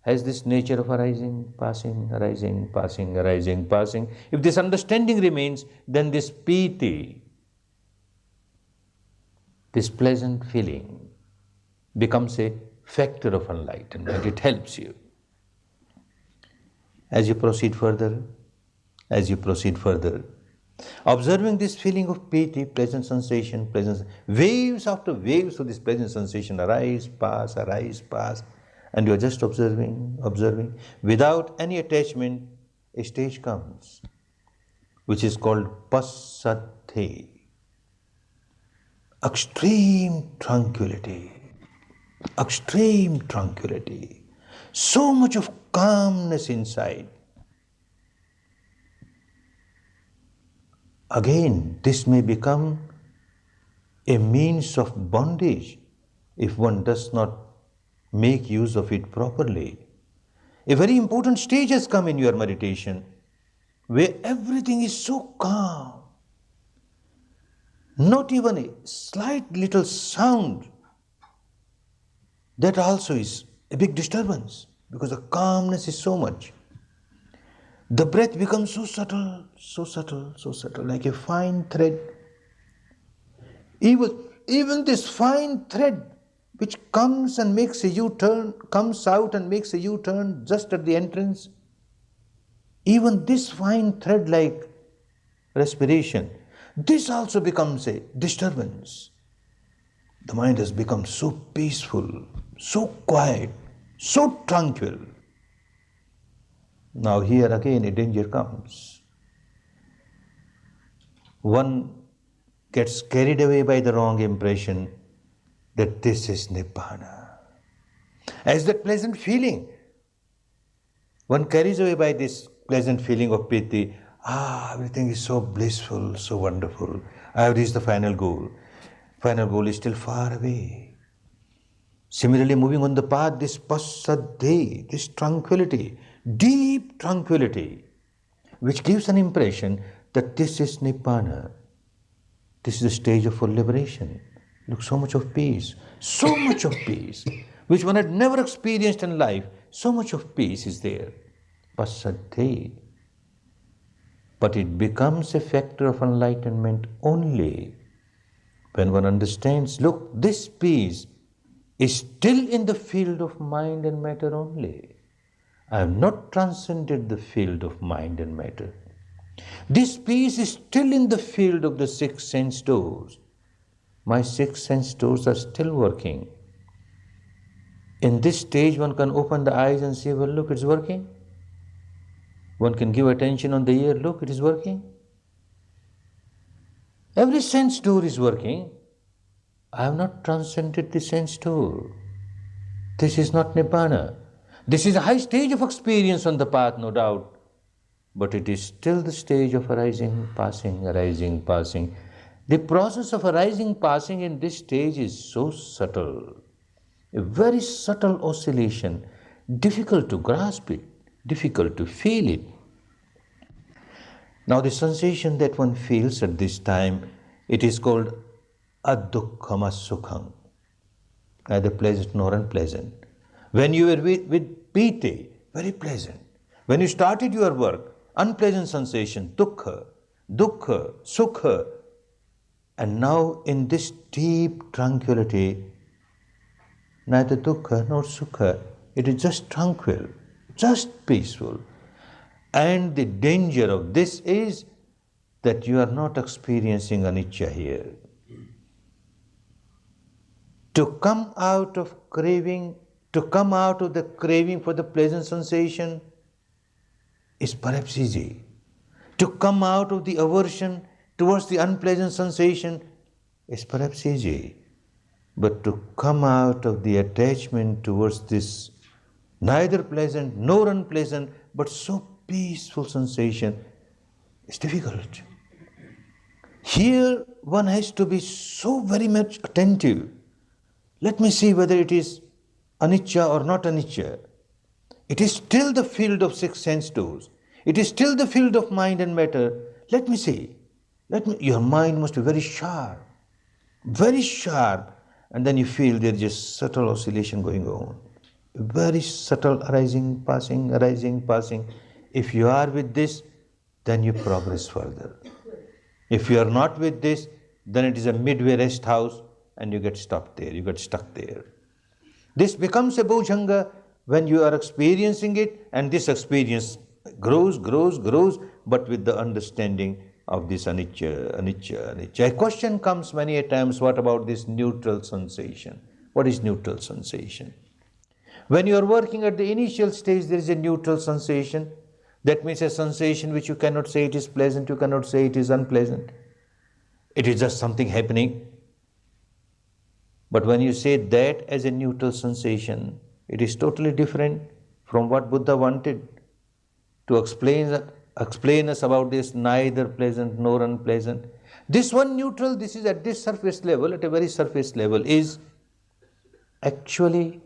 has this nature of arising, passing, arising, passing, arising, passing. If this understanding remains, then this piti, this pleasant feeling, becomes a factor of enlightenment. It helps you. As you proceed further, observing this feeling of piti, pleasant sensation, waves after waves of this pleasant sensation arise, pass, and you are just observing. Without any attachment, a stage comes, which is called passaddhi, extreme tranquility, so much of calmness inside. Again, this may become a means of bondage if one does not make use of it properly. A very important stage has come in your meditation where everything is so calm. Not even a slight little sound, that also is a big disturbance because the calmness is so much. The breath becomes so subtle, like a fine thread. Even this fine thread which comes out and makes a U-turn just at the entrance, even this fine thread like respiration, this also becomes a disturbance. The mind has become so peaceful, so quiet, so tranquil. Now here again a danger comes. One gets carried away by the wrong impression that this is Nibbana. As that pleasant feeling, one carries away by this pleasant feeling of piti, everything is so blissful, so wonderful. I have reached the final goal. Final goal is still far away. Similarly, moving on the path, this passaddhi, this tranquility, deep tranquility, which gives an impression that this is Nibbana. This is the stage of full liberation. Look, so much of peace, which one had never experienced in life. So much of peace is there. Passaddhi. But it becomes a factor of enlightenment only when one understands, look, this peace is still in the field of mind and matter only. I have not transcended the field of mind and matter. This peace is still in the field of the 6 sense doors. My 6 sense doors are still working. In this stage, one can open the eyes and say, well, look, it's working. One can give attention on the ear, look, it is working. Every sense door is working. I have not transcended the sense door. This is not Nibbana. This is a high stage of experience on the path, no doubt. But it is still the stage of arising, passing, arising, passing. The process of arising, passing in this stage is so subtle, a very subtle oscillation, difficult to grasp it, difficult to feel it. Now the sensation that one feels at this time, it is called adukkham asukham, neither pleasant nor unpleasant. When you were with piti, very pleasant. When you started your work, unpleasant sensation, dukkha, sukha. And now in this deep tranquility, neither dukkha nor sukha, it is just tranquil, just peaceful. And the danger of this is that you are not experiencing anicca here. To come out of craving, to come out of the craving for the pleasant sensation is perhaps easy. To come out of the aversion towards the unpleasant sensation is perhaps easy. But to come out of the attachment towards this neither pleasant nor unpleasant, but so peaceful sensation is difficult. Here one has to be so very much attentive. Let me see whether it is anicca or not anicca. It is still the field of six sense doors. It is still the field of mind and matter. Let me see. Your mind must be very sharp, and then you feel there is a subtle oscillation going on. Very subtle arising, passing. If you are with this, then you progress further. If you are not with this, then it is a midway rest house and you get stopped there, you get stuck there. This becomes a bojjhanga when you are experiencing it, and this experience grows, but with the understanding of this anicca. A question comes many a times, what about this neutral sensation? What is neutral sensation? When you are working at the initial stage, there is a neutral sensation. That means a sensation which you cannot say it is pleasant, you cannot say it is unpleasant. It is just something happening. But when you say that as a neutral sensation, it is totally different from what Buddha wanted to explain us about this neither pleasant nor unpleasant. This one neutral, this is at this surface level, at a very surface level, is actually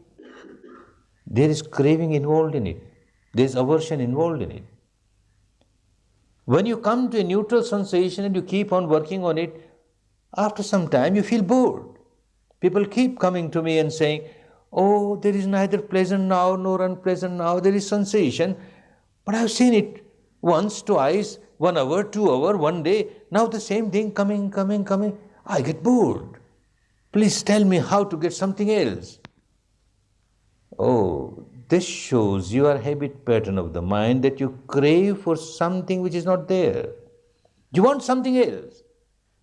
there is craving involved in it. There is aversion involved in it. When you come to a neutral sensation and you keep on working on it, after some time you feel bored. People keep coming to me and saying, oh, there is neither pleasant now nor unpleasant now, there is sensation. But I have seen it once, twice, 1 hour, 2 hours, 1 day. Now the same thing coming. I get bored. Please tell me how to get something else. Oh, this shows your habit pattern of the mind that you crave for something which is not there. You want something else.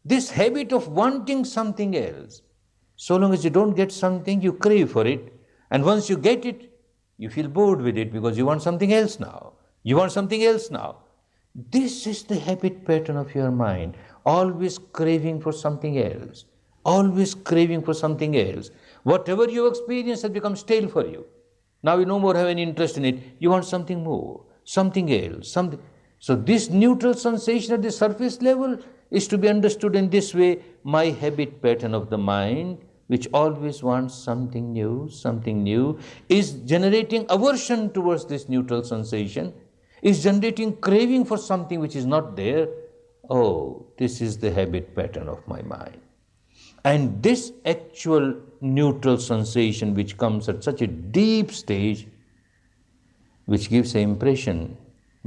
This habit of wanting something else, so long as you don't get something, you crave for it. And once you get it, you feel bored with it because you want something else now. This is the habit pattern of your mind. Always craving for something else. Whatever you experience has become stale for you. Now you no more have any interest in it. You want something more, something else, something. So this neutral sensation at the surface level is to be understood in this way. My habit pattern of the mind, which always wants something new, is generating aversion towards this neutral sensation, is generating craving for something which is not there. Oh, this is the habit pattern of my mind. And this actual neutral sensation which comes at such a deep stage, which gives an impression,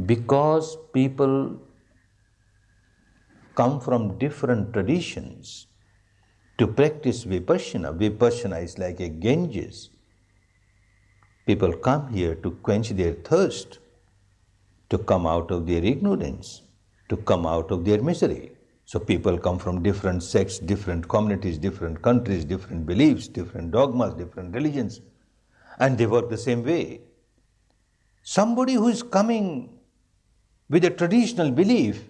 because people come from different traditions to practice vipassana. Vipassana is like a Ganges. People come here to quench their thirst, to come out of their ignorance, to come out of their misery. So people come from different sects, different communities, different countries, different beliefs, different dogmas, different religions, and they work the same way. Somebody who is coming with a traditional belief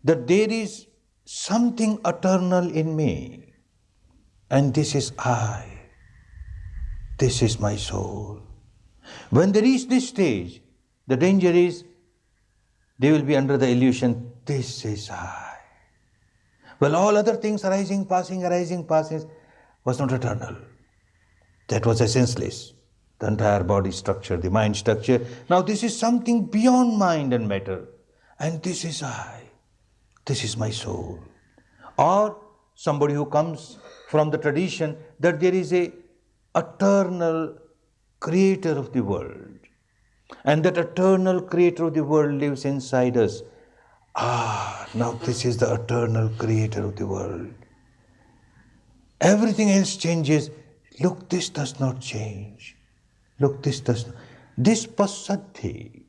that there is something eternal in me, and this is I, this is my soul. When they reach this stage, the danger is they will be under the illusion, this is I. Well, all other things arising, passing, was not eternal. That was essenceless. The entire body structure, the mind structure. Now this is something beyond mind and matter. And this is I. This is my soul. Or somebody who comes from the tradition that there is a eternal creator of the world. And that eternal creator of the world lives inside us. Now this is the eternal creator of the world. Everything else changes. Look, this does not change. Look, this does not. This passaddhi,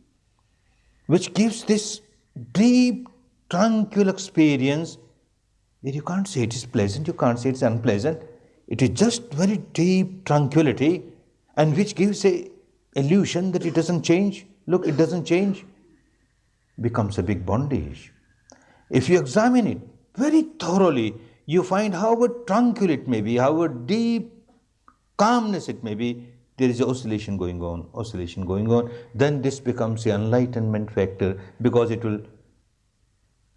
which gives this deep, tranquil experience, where you can't say it is pleasant, you can't say it is unpleasant. It is just very deep tranquility, and which gives a illusion that it doesn't change. Look, it doesn't change. Becomes a big bondage. If you examine it very thoroughly, you find however tranquil it may be, however deep calmness it may be, there is oscillation going on. Then this becomes the enlightenment factor, because it will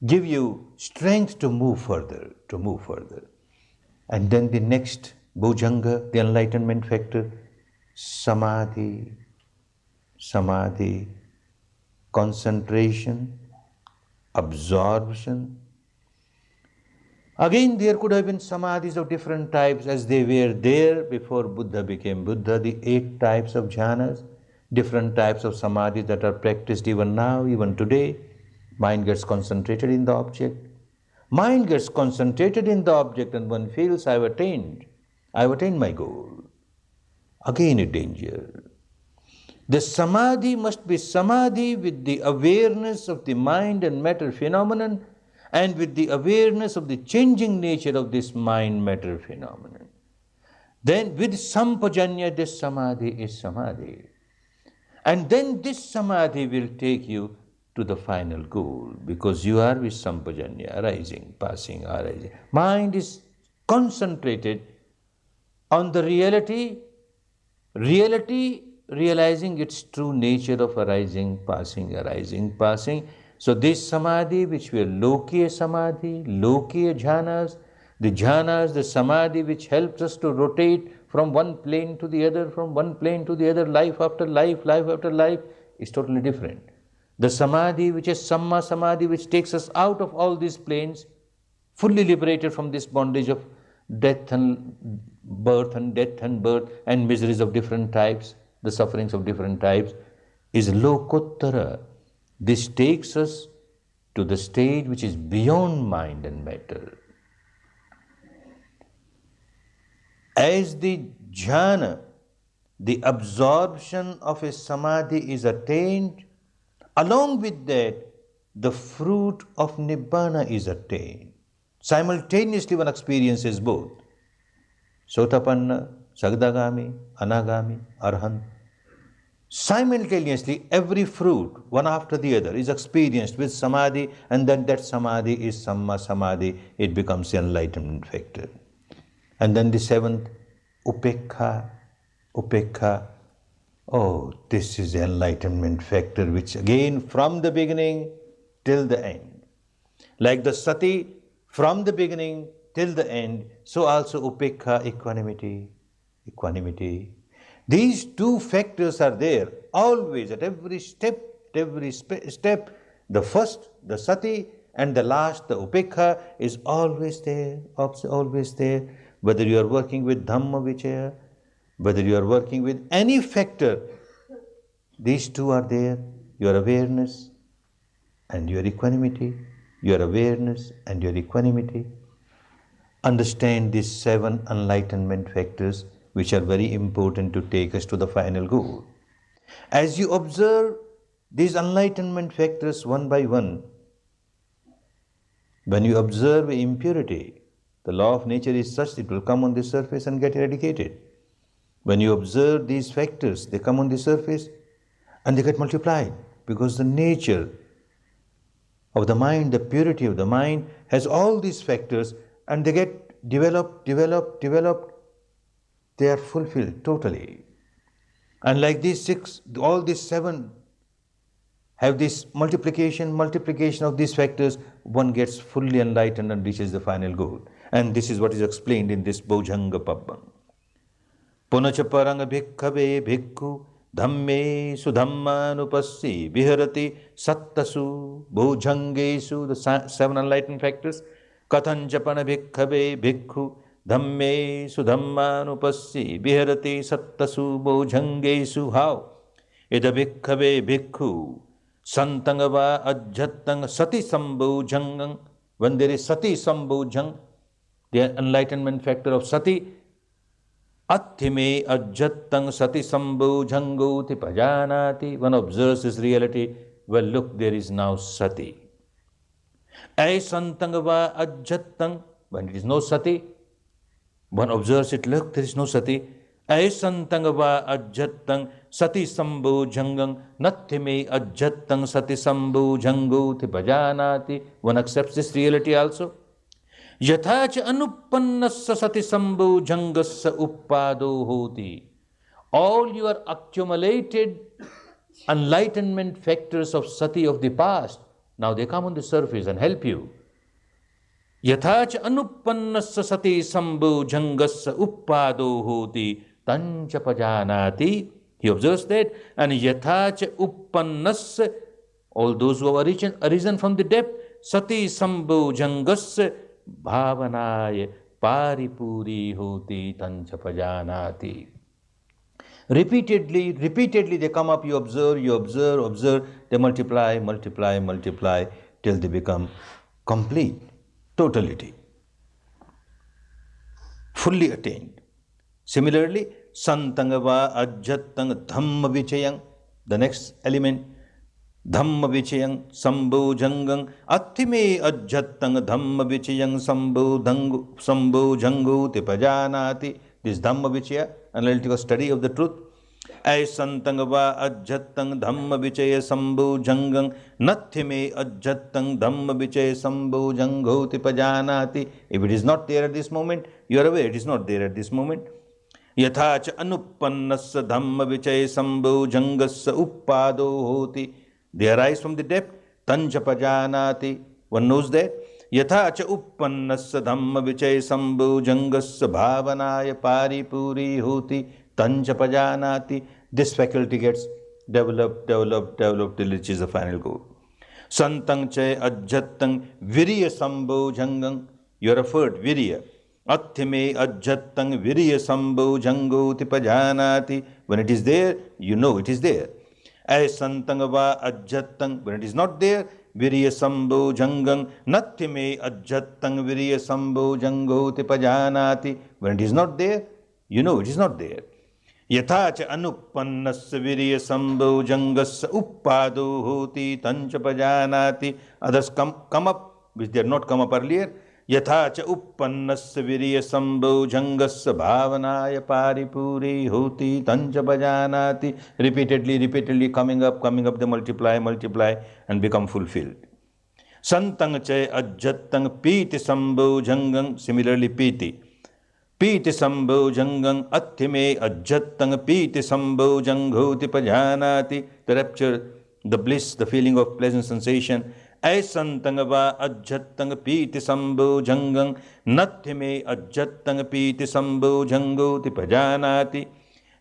give you strength to move further. And then the next bhujanga, the enlightenment factor, samadhi, concentration, absorption. Again, there could have been samadhis of different types as they were there before Buddha became Buddha. The 8 types of jhanas, different types of samadhis that are practiced even now, even today. Mind gets concentrated in the object. Mind gets concentrated in the object and one feels, I've attained my goal. Again a danger. The samadhi must be samadhi with the awareness of the mind and matter phenomenon, and with the awareness of the changing nature of this mind-matter phenomenon. Then with sampajanya, this samadhi is samadhi. And then this samadhi will take you to the final goal, because you are with sampajanya, arising, passing, arising. Mind is concentrated on the reality, realizing its true nature of arising, passing. So this samadhi, which were lokiya samadhi, lokiya jhanas, the samadhi which helps us to rotate from one plane to the other, life after life, is totally different. The samadhi which is samma samadhi, which takes us out of all these planes, fully liberated from this bondage of death and birth and miseries of different types, the sufferings of different types, is lokottara. This takes us to the stage which is beyond mind and matter. As the jhana, the absorption of a samadhi is attained, along with that, the fruit of nibbana is attained. Simultaneously one experiences both. Sotapanna, Sagdagami, Anagami, Arhant. Simultaneously, every fruit, one after the other, is experienced with samadhi, and then that samadhi is samma samadhi. It becomes the enlightenment factor. And then the 7th, upekha. Oh, this is the enlightenment factor, which again from the beginning till the end. Like the sati, from the beginning till the end, so also upekha, equanimity. These 2 factors are there always at every step. The first, the sati, and the last, the upekha, is always there. Whether you are working with dhamma vichaya, whether you are working with any factor, these 2 are there. Your awareness and your equanimity. Understand these 7 enlightenment factors, which are very important to take us to the final goal. As you observe these enlightenment factors one by one, when you observe impurity, the law of nature is such that it will come on the surface and get eradicated. When you observe these factors, they come on the surface and they get multiplied, because the nature of the mind, the purity of the mind has all these factors, and they get developed, they are fulfilled totally. And like these six, all these seven have this multiplication of these factors, one gets fully enlightened and reaches the final goal. And this is what is explained in this Bojanga Pabbam. Punacha parang bhikkhave bhikkhu dhamme sudhammanupassi viharati sattasu bhujangesu, the seven enlightened factors. Kathanchapana bhikkhave bhikkhu dhamme sudhammanupassi viharati sattasu bhujangesu. How? Ida bhikkhave bhikkhu santangava ajjattang sati sambhujangang. When there is sati sambhujang, the enlightenment factor of sati, Atthime ajjattang sati sambhujangoti pajanati. One observes this reality. Well, look, there is now sati. Aisantangava ajjattang. When it is no sati, one observes it. Look, there is no sati. Aisantangava ajjattang sati sambhujangang natthime ajjattang sati sambhujangoti pajanati. One accepts this reality also. Yathacha anuppannassa sati sambhujangassa uppado hoti. All your accumulated enlightenment factors of sati of the past, now they come on the surface and help you. Yathacha anuppannassa sati sambhujangassa uppado hoti tancha pajanati. He observes that. And yathacha uppannassa, all those who have arisen from the depth, sati sambhujangassa bhavanaya paripuri hoti tancha pajanati. Repeatedly they come up, you observe, they multiply till they become complete, totality, fully attained. Similarly, santangava ajjattang dhamma vichayang, the next element, Dhamma vichayang sambhujangang atthime ajjattang dhamma vichayang sambhujangu tipajanati. This dhamma vichaya, analytical study of the truth. Aisantangava ajjattang dhamma vichaya sambhujangang natthime ajjattang dhamma vichaya sambhujangu tipajanati. If it is not there at this moment, you are aware it is not there at this moment. Yathacha anuppannassa dhamma vichaya sambhujangassa uppado hoti. They arise from the depth. Tancha pajanati. One knows that. Yathacha uppannassa dhamma vichay sambhujangasya bhavanaya paripuri hoti tancha pajanati. This faculty gets developed till it reaches the final goal. Santang chay ajjattang virya sambhujangang. Your effort, virya. Atthime ajjattang virya sambhujangoti pajanati. When it is there, you know it is there. Aisantangava ajjattang. When it is not there, virya sambhujangang natthime ajjattang virya sambhujangoti pajanati. When it is not there, you know it is not there. Yathacha anuppannasya virya sambhujangasya uppado hoti tancha pajanati. Others come up, which they had not come up earlier. Yathacha uppannasya virya sambhujangasya bhavanaya paripuri hoti tancha pajanati. Repeatedly coming up, they multiply and become fulfilled. Santang chay ajjattang piti sambhujangang. Similarly, piti sambhujangang atthime ajjattang piti sambhujanghoti pajanati. The rapture, the bliss, the feeling of pleasant sensation. Aisantangava ajjattang piti sambhujangang natthime ajjattang piti sambhujangoti pajanati.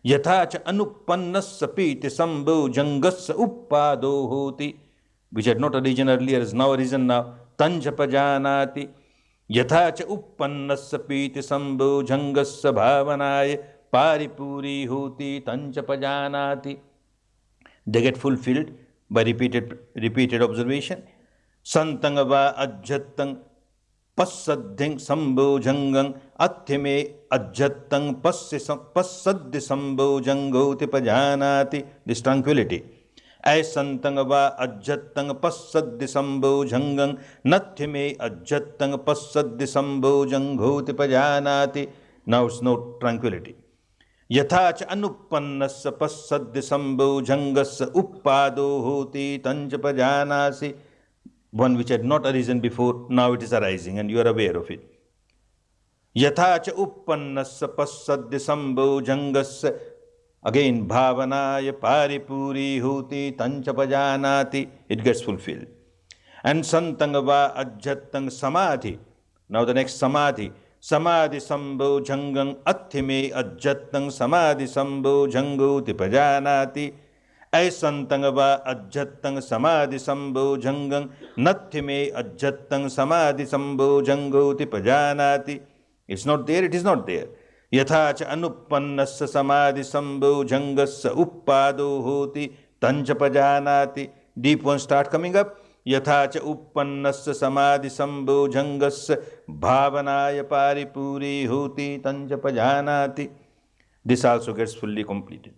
Yathacha anuppannasya piti sambhujangasya uppado hoti. Which had not arisen earlier is now arisen now. Tancha pajanati. Yathacha uppannasya piti sambhujangasya bhavanaya paripuri hoti tancha pajanati. They get fulfilled by repeated observation. Santangava ajjattang passaddhing sambhujangang atthime ajjattang passadhi sambhujangoti pajanati. This tranquility. Aisantangava ajjattang passadhi sambhujangang natthime ajjattang passadhi sambhujangoti pajanati. Now it's no tranquility. Yathacha anuppannasya passadhi sambhujangasya uppado hoti tancha pajanasi. one which had not arisen before, now it is arising and you are aware of it. Yatha cha uppannasya passadya sambhojangasya, again bhavanaya paripuri huti tancha pajanati, it gets fulfilled. And santangava ajjatang samadhi, now the next samadhi, samadhi sambhojangang atthime ajjatang samadhi sambhojanguti pajanati. Aisantangava ajjatang samadhi sambhojangang nathime ajjatang samadhi sambhojanguti pajanati. It's not there, it is not there. Yatha cha anuppannasya samadhi sambhojangasya uppado hoti tancha pajanati. Deep ones start coming up. Yatha cha uppannasya samadhi sambhojangasya bhavanaya paripuri hoti tancha pajanati. This also gets fully completed.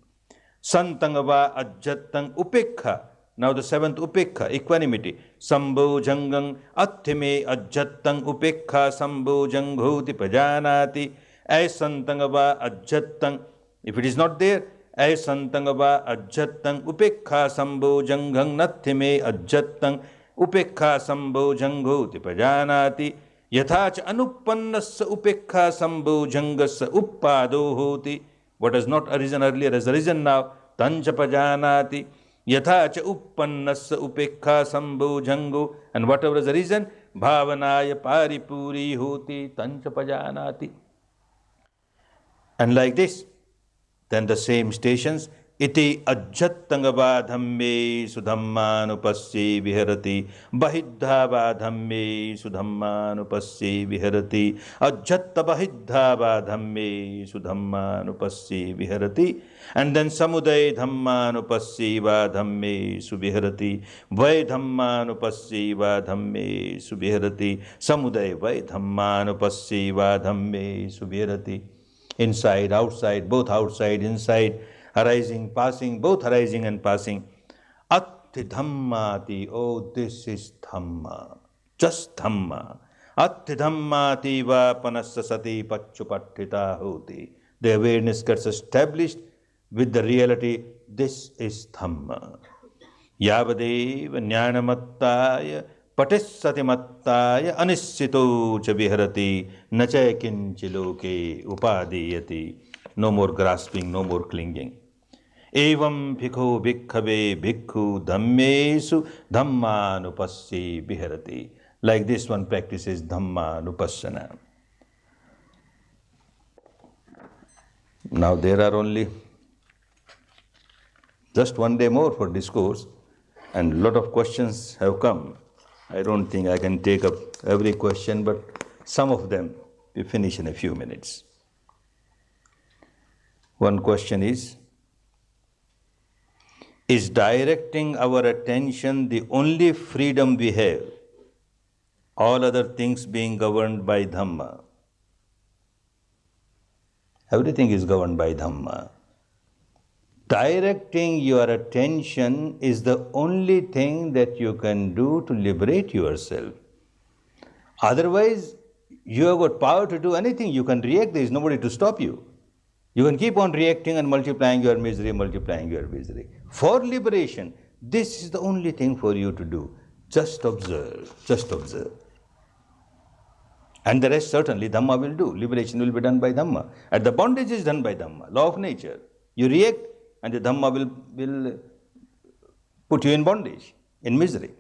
Santangava ajjatang upekha. Now the seventh upekha, equanimity. Sambhojangang atthime ajjatang upekha sambhojanghoti pajanati. Aisantangava ajjatang. If it is not there, aisantangava ajjatang upekha sambhojanghang nathime ajjatang upekha sambhojanghoti pajanati. Yatha cha anuppannasya upekha sambhojangasya uppado hoti. What has not arisen earlier has arisen now. Tancha pajanati. Yatha cha uppannasya upekha sambhojango. And whatever has arisen, bhavanaya paripuri hoti tancha pajanati. And like this, then the same stations. Iti ajjattangava dhamme sudhammanupasye viharati. Bahiddhava dhamme sudhammanupasye viharati. Ajjatta bahiddhava dhamme sudhammanupasye viharati. And then samuday dhammanupasye va dhamme suviharati. Vai dhammanupasye va dhamme suviharati. Samuday vai dhammanupasye va dhamme suviharati. Inside, outside, both outside, inside, arising, passing, both arising and passing. Atti dhammati, oh, this is dhamma, just dhamma. Atti dhammati va panasya sati pachupattita hoti. The awareness gets established with the reality, this is dhamma. Yavadeva jnanamattaya patissati mattaya anissito cha viharati nacha kinchi loke upadiyati. No more grasping, no more clinging. Evam bhikho bhikkhave bhikkhu dhammesu dhammanupasye viharati. Like this one practices dhammanupassana. Now there are only just one day more for discourse, and a lot of questions have come. I don't think I can take up every question, but some of them we finish in a few minutes. One question is directing our attention the only freedom we have, all other things being governed by Dhamma? Everything is governed by Dhamma. Directing your attention is the only thing that you can do to liberate yourself. Otherwise, you have got power to do anything. You can react, there is nobody to stop you. You can keep on reacting and multiplying your misery, multiplying your misery. For liberation, this is the only thing for you to do. Just observe, just observe. And the rest certainly Dhamma will do. Liberation will be done by Dhamma. And the bondage is done by Dhamma, law of nature. You react and the Dhamma will put you in bondage, in misery.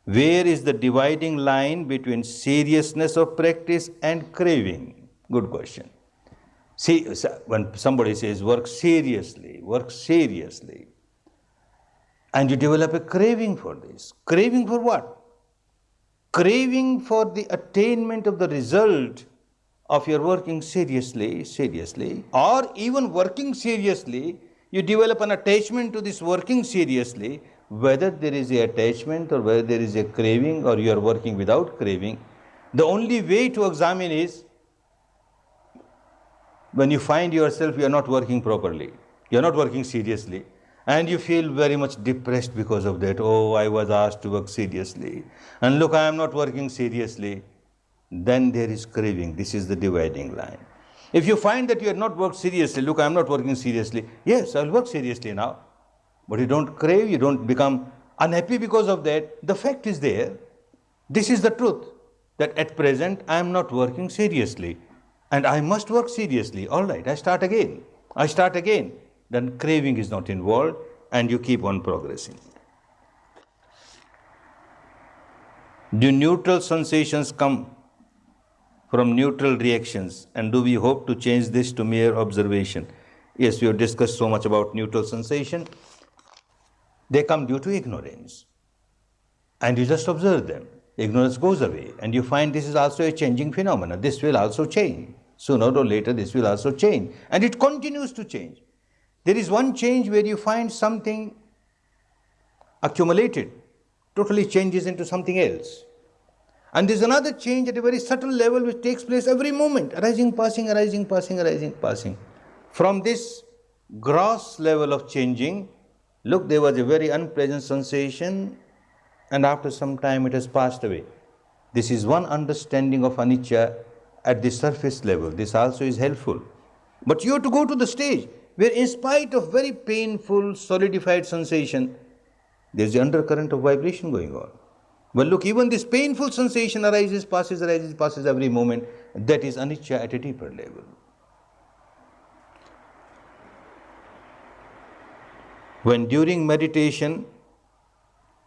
Where is the dividing line between seriousness of practice and craving? Good question. See, when somebody says work seriously, and you develop a craving for this. Craving for what? Craving for the attainment of the result of your working seriously, or even working seriously, you develop an attachment to this working seriously, whether there is a attachment or whether there is a craving or you are working without craving. The only way to examine is when you find yourself you are not working properly, you are not working seriously, and you feel very much depressed because of that. Oh, I was asked to work seriously, and look, I am not working seriously. Then there is craving. This is the dividing line. If you find that you have not worked seriously, look, I am not working seriously. Yes, I will work seriously now. But you don't crave, you don't become unhappy because of that. The fact is there. This is the truth, that at present I am not working seriously and I must work seriously. All right, I start again. Then craving is not involved and you keep on progressing. Do neutral sensations come from neutral reactions, and do we hope to change this to mere observation? Yes, we have discussed so much about neutral sensation. They come due to ignorance, and you just observe them. Ignorance goes away, and you find this is also a changing phenomenon. This will also change. Sooner or later, this will also change, and it continues to change. There is one change where you find something accumulated, totally changes into something else. And there's another change at a very subtle level which takes place every moment, arising, passing, arising, passing, arising, passing. From this gross level of changing, look, there was a very unpleasant sensation, and after some time it has passed away. This is one understanding of anicca at the surface level. This also is helpful. But you have to go to the stage where, in spite of very painful, solidified sensation, there's the undercurrent of vibration going on. Well, look, even this painful sensation arises, passes every moment. That is anicca at a deeper level. When during meditation,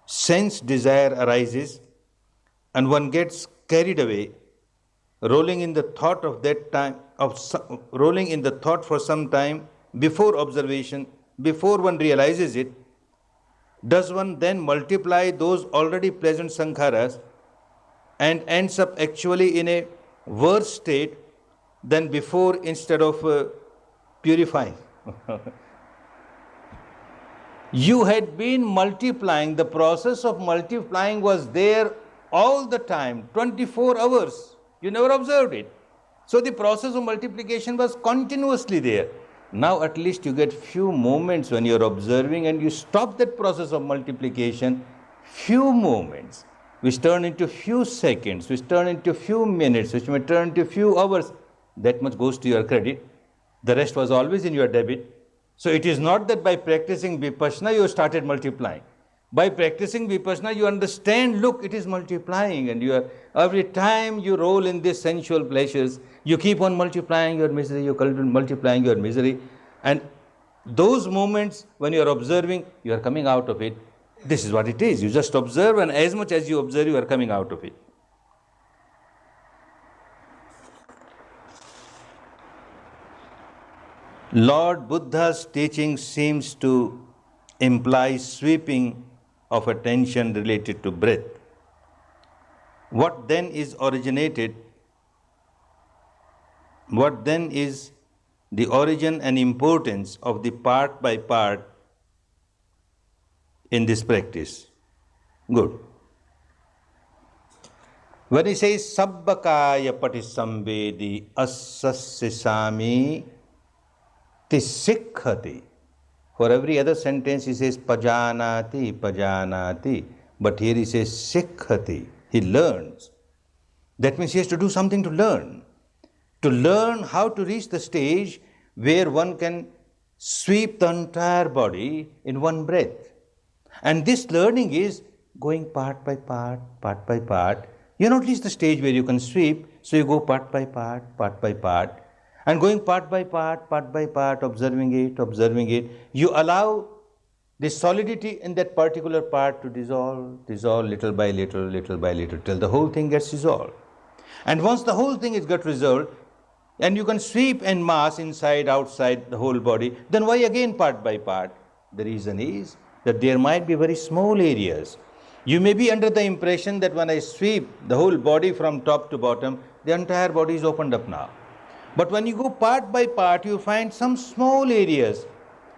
sense desire arises and one gets carried away, rolling in the thought for some time before observation, before one realizes it, does one then multiply those already pleasant sankharas and ends up actually in a worse state than before instead of purifying? You had been multiplying, the process of multiplying was there all the time, 24 hours. You never observed it. So the process of multiplication was continuously there. Now at least you get few moments when you're observing and you stop that process of multiplication, few moments, which turn into few seconds, which turn into few minutes, which may turn into few hours. That much goes to your credit. The rest was always in your debit. So it is not that by practicing Vipassana you started multiplying. By practicing Vipassana you understand, look, it is multiplying, and you are, every time you roll in these sensual pleasures, you keep on multiplying your misery, you keep on multiplying your misery, and those moments when you are observing, you are coming out of it. This is what it is. You just observe, and as much as you observe, you are coming out of it. Lord Buddha's teaching seems to imply sweeping of attention related to breath. What then is the origin and importance of the part by part in this practice? Good. When he says sabbakaya patisambedi assasisami tisikhati, for every other sentence he says pajanati, but here he says sikhati, he learns. That means he has to do something to learn how to reach the stage where one can sweep the entire body in one breath. And this learning is going part by part. You not reach the stage where you can sweep, so you go part by part, and going part by part, observing it, you allow the solidity in that particular part to dissolve little by little, till the whole thing gets dissolved. And once the whole thing is got resolved, and you can sweep en masse inside, outside the whole body, then why again part by part? The reason is that there might be very small areas. You may be under the impression that when I sweep the whole body from top to bottom, the entire body is opened up now. But when you go part by part, you find some small areas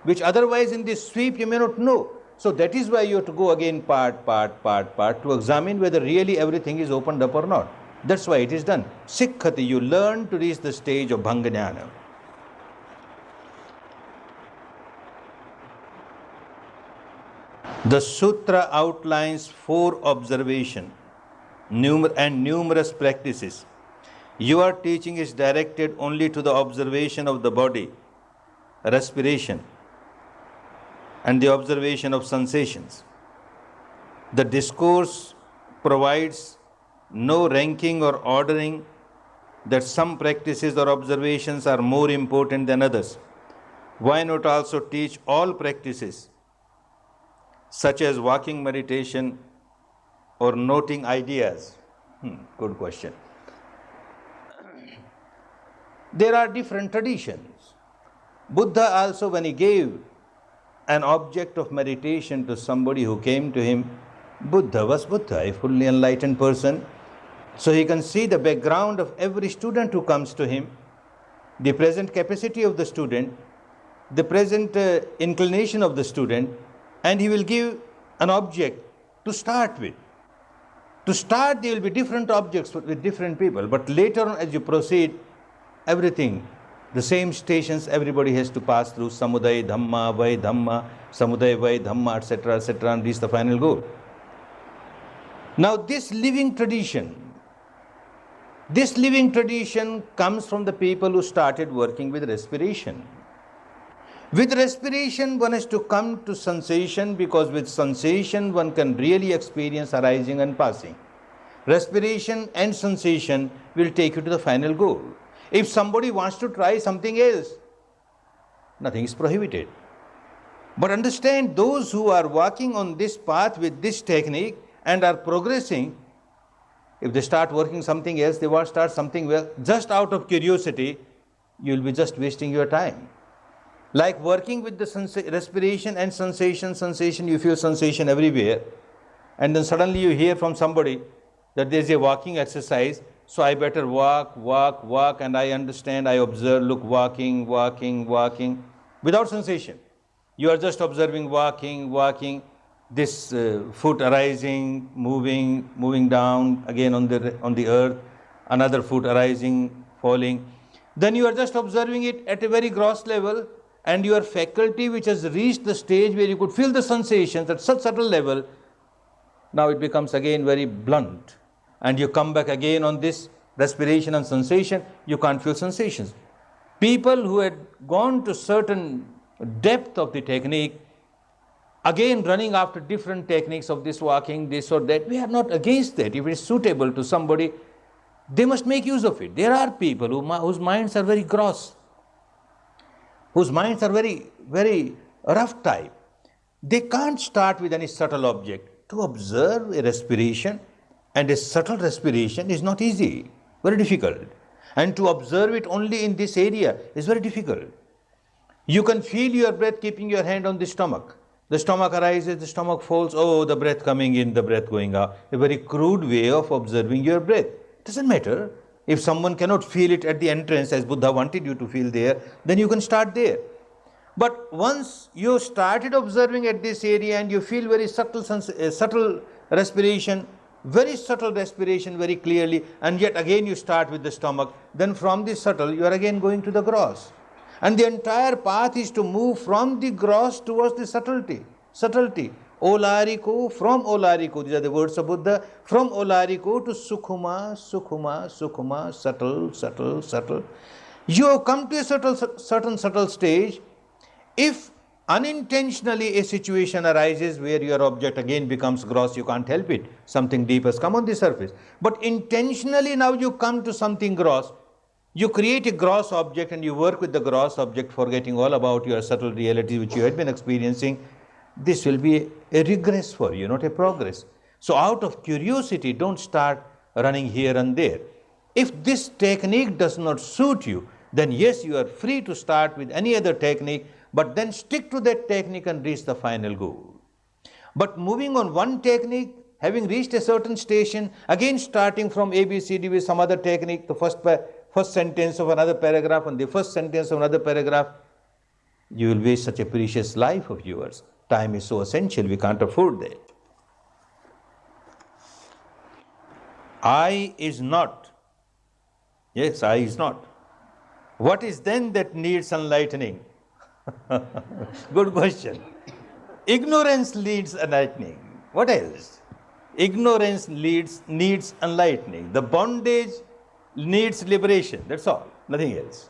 which otherwise in this sweep you may not know. So that is why you have to go again part to examine whether really everything is opened up or not. That's why it is done. Sikhati, you learn to reach the stage of Bhangajnana. The sutra outlines 4 observation and numerous practices. Your teaching is directed only to the observation of the body, respiration, and the observation of sensations. The discourse provides no ranking or ordering that some practices or observations are more important than others. Why not also teach all practices, such as walking meditation or noting ideas? Good question. There are different traditions. Buddha also, when he gave an object of meditation to somebody who came to him, Buddha was Buddha, a fully enlightened person. So he can see the background of every student who comes to him, the present capacity of the student, the present inclination of the student, and he will give an object to start with. To start, there will be different objects with different people, but later on, as you proceed, everything, the same stations everybody has to pass through, samudaya dhamma, vai dhamma, samudaya vai dhamma, etc., and reach the final goal. Now this living tradition comes from the people who started working with respiration. With respiration, one has to come to sensation, because with sensation, one can really experience arising and passing. Respiration and sensation will take you to the final goal. If somebody wants to try something else, nothing is prohibited. But understand, those who are walking on this path with this technique and are progressing, if they start working something else, they want to start something well, just out of curiosity, you will be just wasting your time. Like working with the respiration and sensation, you feel sensation everywhere, and then suddenly you hear from somebody that there is a walking exercise, so I better walk, and I understand, I observe, look, walking, without sensation. You are just observing walking, this foot arising, moving down again on the earth, another foot arising, falling. Then you are just observing it at a very gross level, and your faculty, which has reached the stage where you could feel the sensations at such subtle level, now it becomes again very blunt. And you come back again on this respiration and sensation, you can't feel sensations. People who had gone to certain depth of the technique, again running after different techniques of this walking, this or that, we are not against that. If it is suitable to somebody, they must make use of it. There are people whose minds are very gross, whose minds are very, very rough type. They can't start with any subtle object. To observe a respiration and a subtle respiration is not easy, very difficult. And to observe it only in this area is very difficult. You can feel your breath keeping your hand on the stomach. The stomach arises, the stomach falls, the breath coming in, the breath going out. A very crude way of observing your breath. Doesn't matter. If someone cannot feel it at the entrance as Buddha wanted you to feel there, then you can start there. But once you started observing at this area and you feel very subtle respiration, very clearly, and yet again you start with the stomach, then from the subtle you are again going to the gross. And the entire path is to move from the gross towards the subtlety. Olariko, from Olariko, these are the words of Buddha, from Olariko to Sukhuma, subtle. You have come to a certain subtle stage. If unintentionally a situation arises where your object again becomes gross, you can't help it. Something deep has come on the surface. But intentionally now you come to something gross. You create a gross object and you work with the gross object, forgetting all about your subtle reality which you had been experiencing. This will be a regress for you, not a progress. So out of curiosity, don't start running here and there. If this technique does not suit you, then yes, you are free to start with any other technique, but then stick to that technique and reach the final goal. But moving on one technique, having reached a certain station, again starting from ABCD with some other technique, the first sentence of another paragraph and the first sentence of another paragraph, you will waste such a precious life of yours. Time is so essential, we can't afford that. I is not. Yes, I is not. What is then that needs enlightening? Good question. Ignorance leads enlightening. What else? Ignorance needs enlightening. The bondage needs liberation. That's all. Nothing else.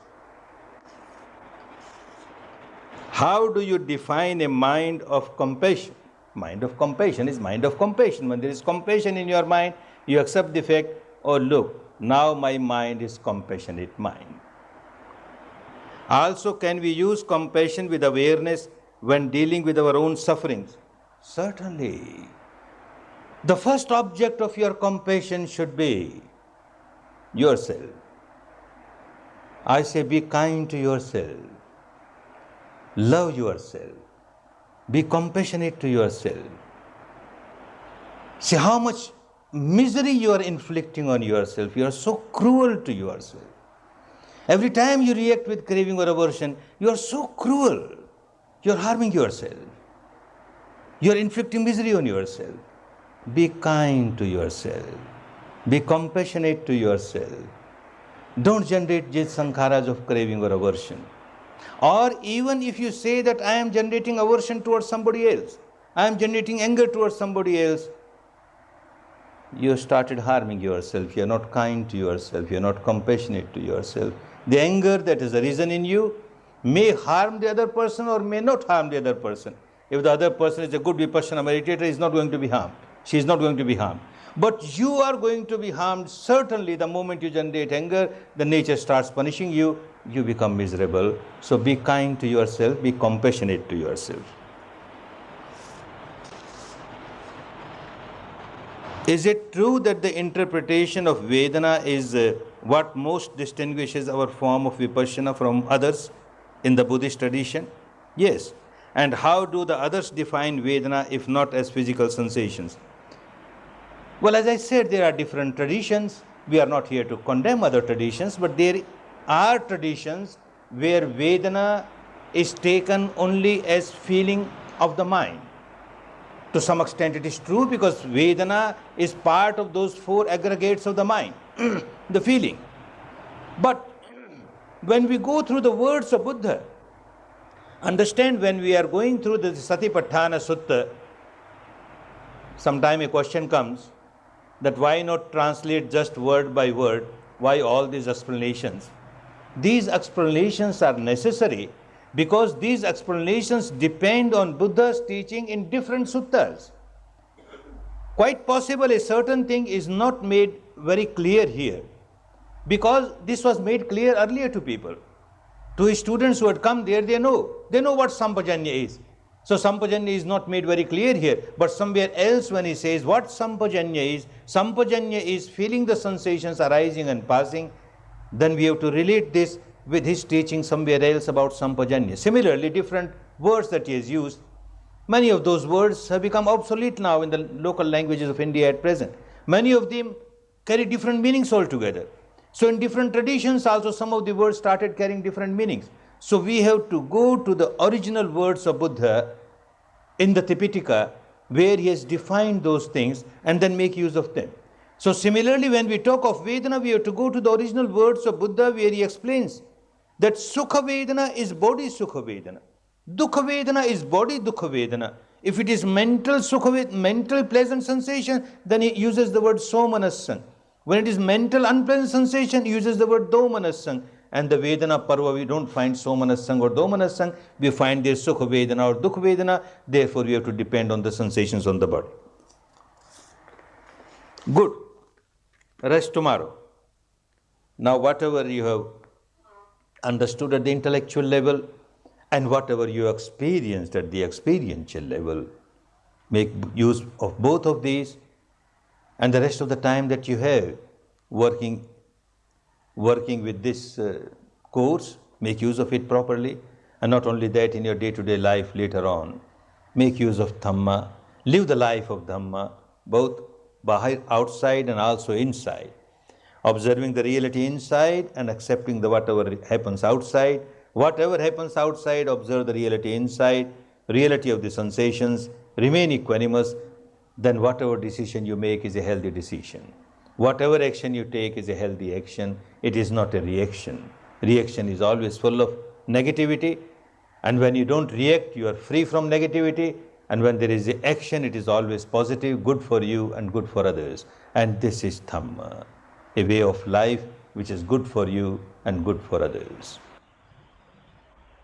How do you define a mind of compassion? Mind of compassion is mind of compassion. When there is compassion in your mind, you accept the fact, oh look, now my mind is compassionate mind. Also, can we use compassion with awareness when dealing with our own sufferings? Certainly. The first object of your compassion should be yourself. I say be kind to yourself. Love yourself. Be compassionate to yourself. See how much misery you are inflicting on yourself. You are so cruel to yourself. Every time you react with craving or aversion, you are so cruel. You are harming yourself. You are inflicting misery on yourself. Be kind to yourself. Be compassionate to yourself. Don't generate just sankharas of craving or aversion. Or even if you say that I am generating aversion towards somebody else, I am generating anger towards somebody else, you started harming yourself. You are not kind to yourself. You are not compassionate to yourself. The anger that has arisen in you may harm the other person or may not harm the other person. If the other person is a good Vipassana meditator, he is not going to be harmed. She is not going to be harmed. But you are going to be harmed. Certainly, the moment you generate anger, the nature starts punishing you. You become miserable. So be kind to yourself. Be compassionate to yourself. Is it true that the interpretation of Vedana is what most distinguishes our form of Vipassana from others in the Buddhist tradition? Yes. And how do the others define Vedana if not as physical sensations? Well, as I said, there are different traditions. We are not here to condemn other traditions, but there are traditions where Vedana is taken only as feeling of the mind. To some extent it is true because Vedana is part of those four aggregates of the mind, the feeling. But when we go through the words of Buddha, understand when we are going through the Satipatthana Sutta, sometime a question comes that why not translate just word by word, why all these explanations? These explanations are necessary because these explanations depend on Buddha's teaching in different suttas. Quite possible a certain thing is not made very clear here because this was made clear earlier to people. To his students who had come there, they know what Sampajanya is. So Sampajanya is not made very clear here, but somewhere else when he says what Sampajanya is feeling the sensations arising and passing, then we have to relate this with his teaching somewhere else about Sampajanya. Similarly, different words that he has used, many of those words have become obsolete now in the local languages of India at present. Many of them carry different meanings altogether. So in different traditions also some of the words started carrying different meanings. So we have to go to the original words of Buddha in the Tipitaka where he has defined those things and then make use of them. So similarly, when we talk of Vedana, we have to go to the original words of Buddha where he explains that Sukha Vedana is body Sukha Vedana. Dukha Vedana is body Dukha Vedana. If it is mental Sukha, mental pleasant sensation, then he uses the word Somanassang. When it is mental unpleasant sensation, he uses the word Domanassang. And the Vedana Parva, we don't find Somanassang or Domanassang, we find there Sukha Vedana or Dukha Vedana. Therefore, we have to depend on the sensations on the body. Good. Rest tomorrow. Now, whatever you have understood at the intellectual level and whatever you experienced at the experiential level, make use of both of these, and the rest of the time that you have working with this course, make use of it properly, and not only that, in your day-to-day life later on, make use of Dhamma, live the life of Dhamma, both outside and also inside, observing the reality inside and accepting the whatever happens outside. Whatever happens outside, observe the reality inside, reality of the sensations, remain equanimous, then whatever decision you make is a healthy decision. Whatever action you take is a healthy action. It is not a reaction. Reaction is always full of negativity, and when you don't react, you are free from negativity, and when there is action, it is always positive, good for you and good for others. And this is Dhamma, a way of life which is good for you and good for others.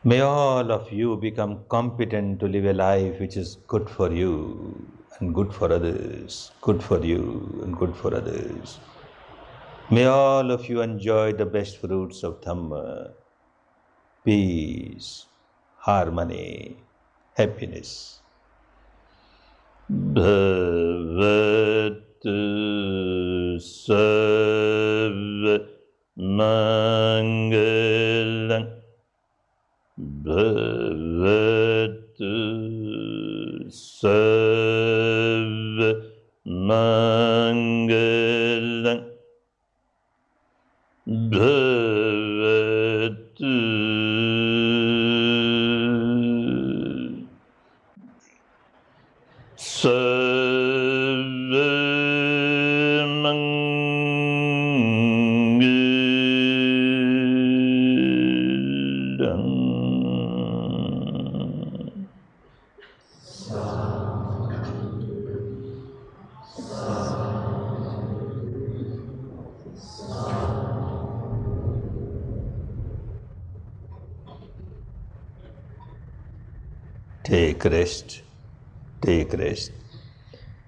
May all of you become competent to live a life which is good for you and good for others, good for you and good for others. May all of you enjoy the best fruits of Dhamma, peace, harmony, happiness. Bhavatu sarva mangalam Bhavatu sarva mangalam Bhavatu sarva mangalam. Take rest. Take rest.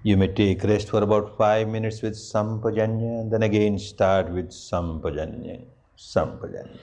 You may take rest for about 5 minutes with Sampajanya, and then again start with Sampajanya. Sampajanya.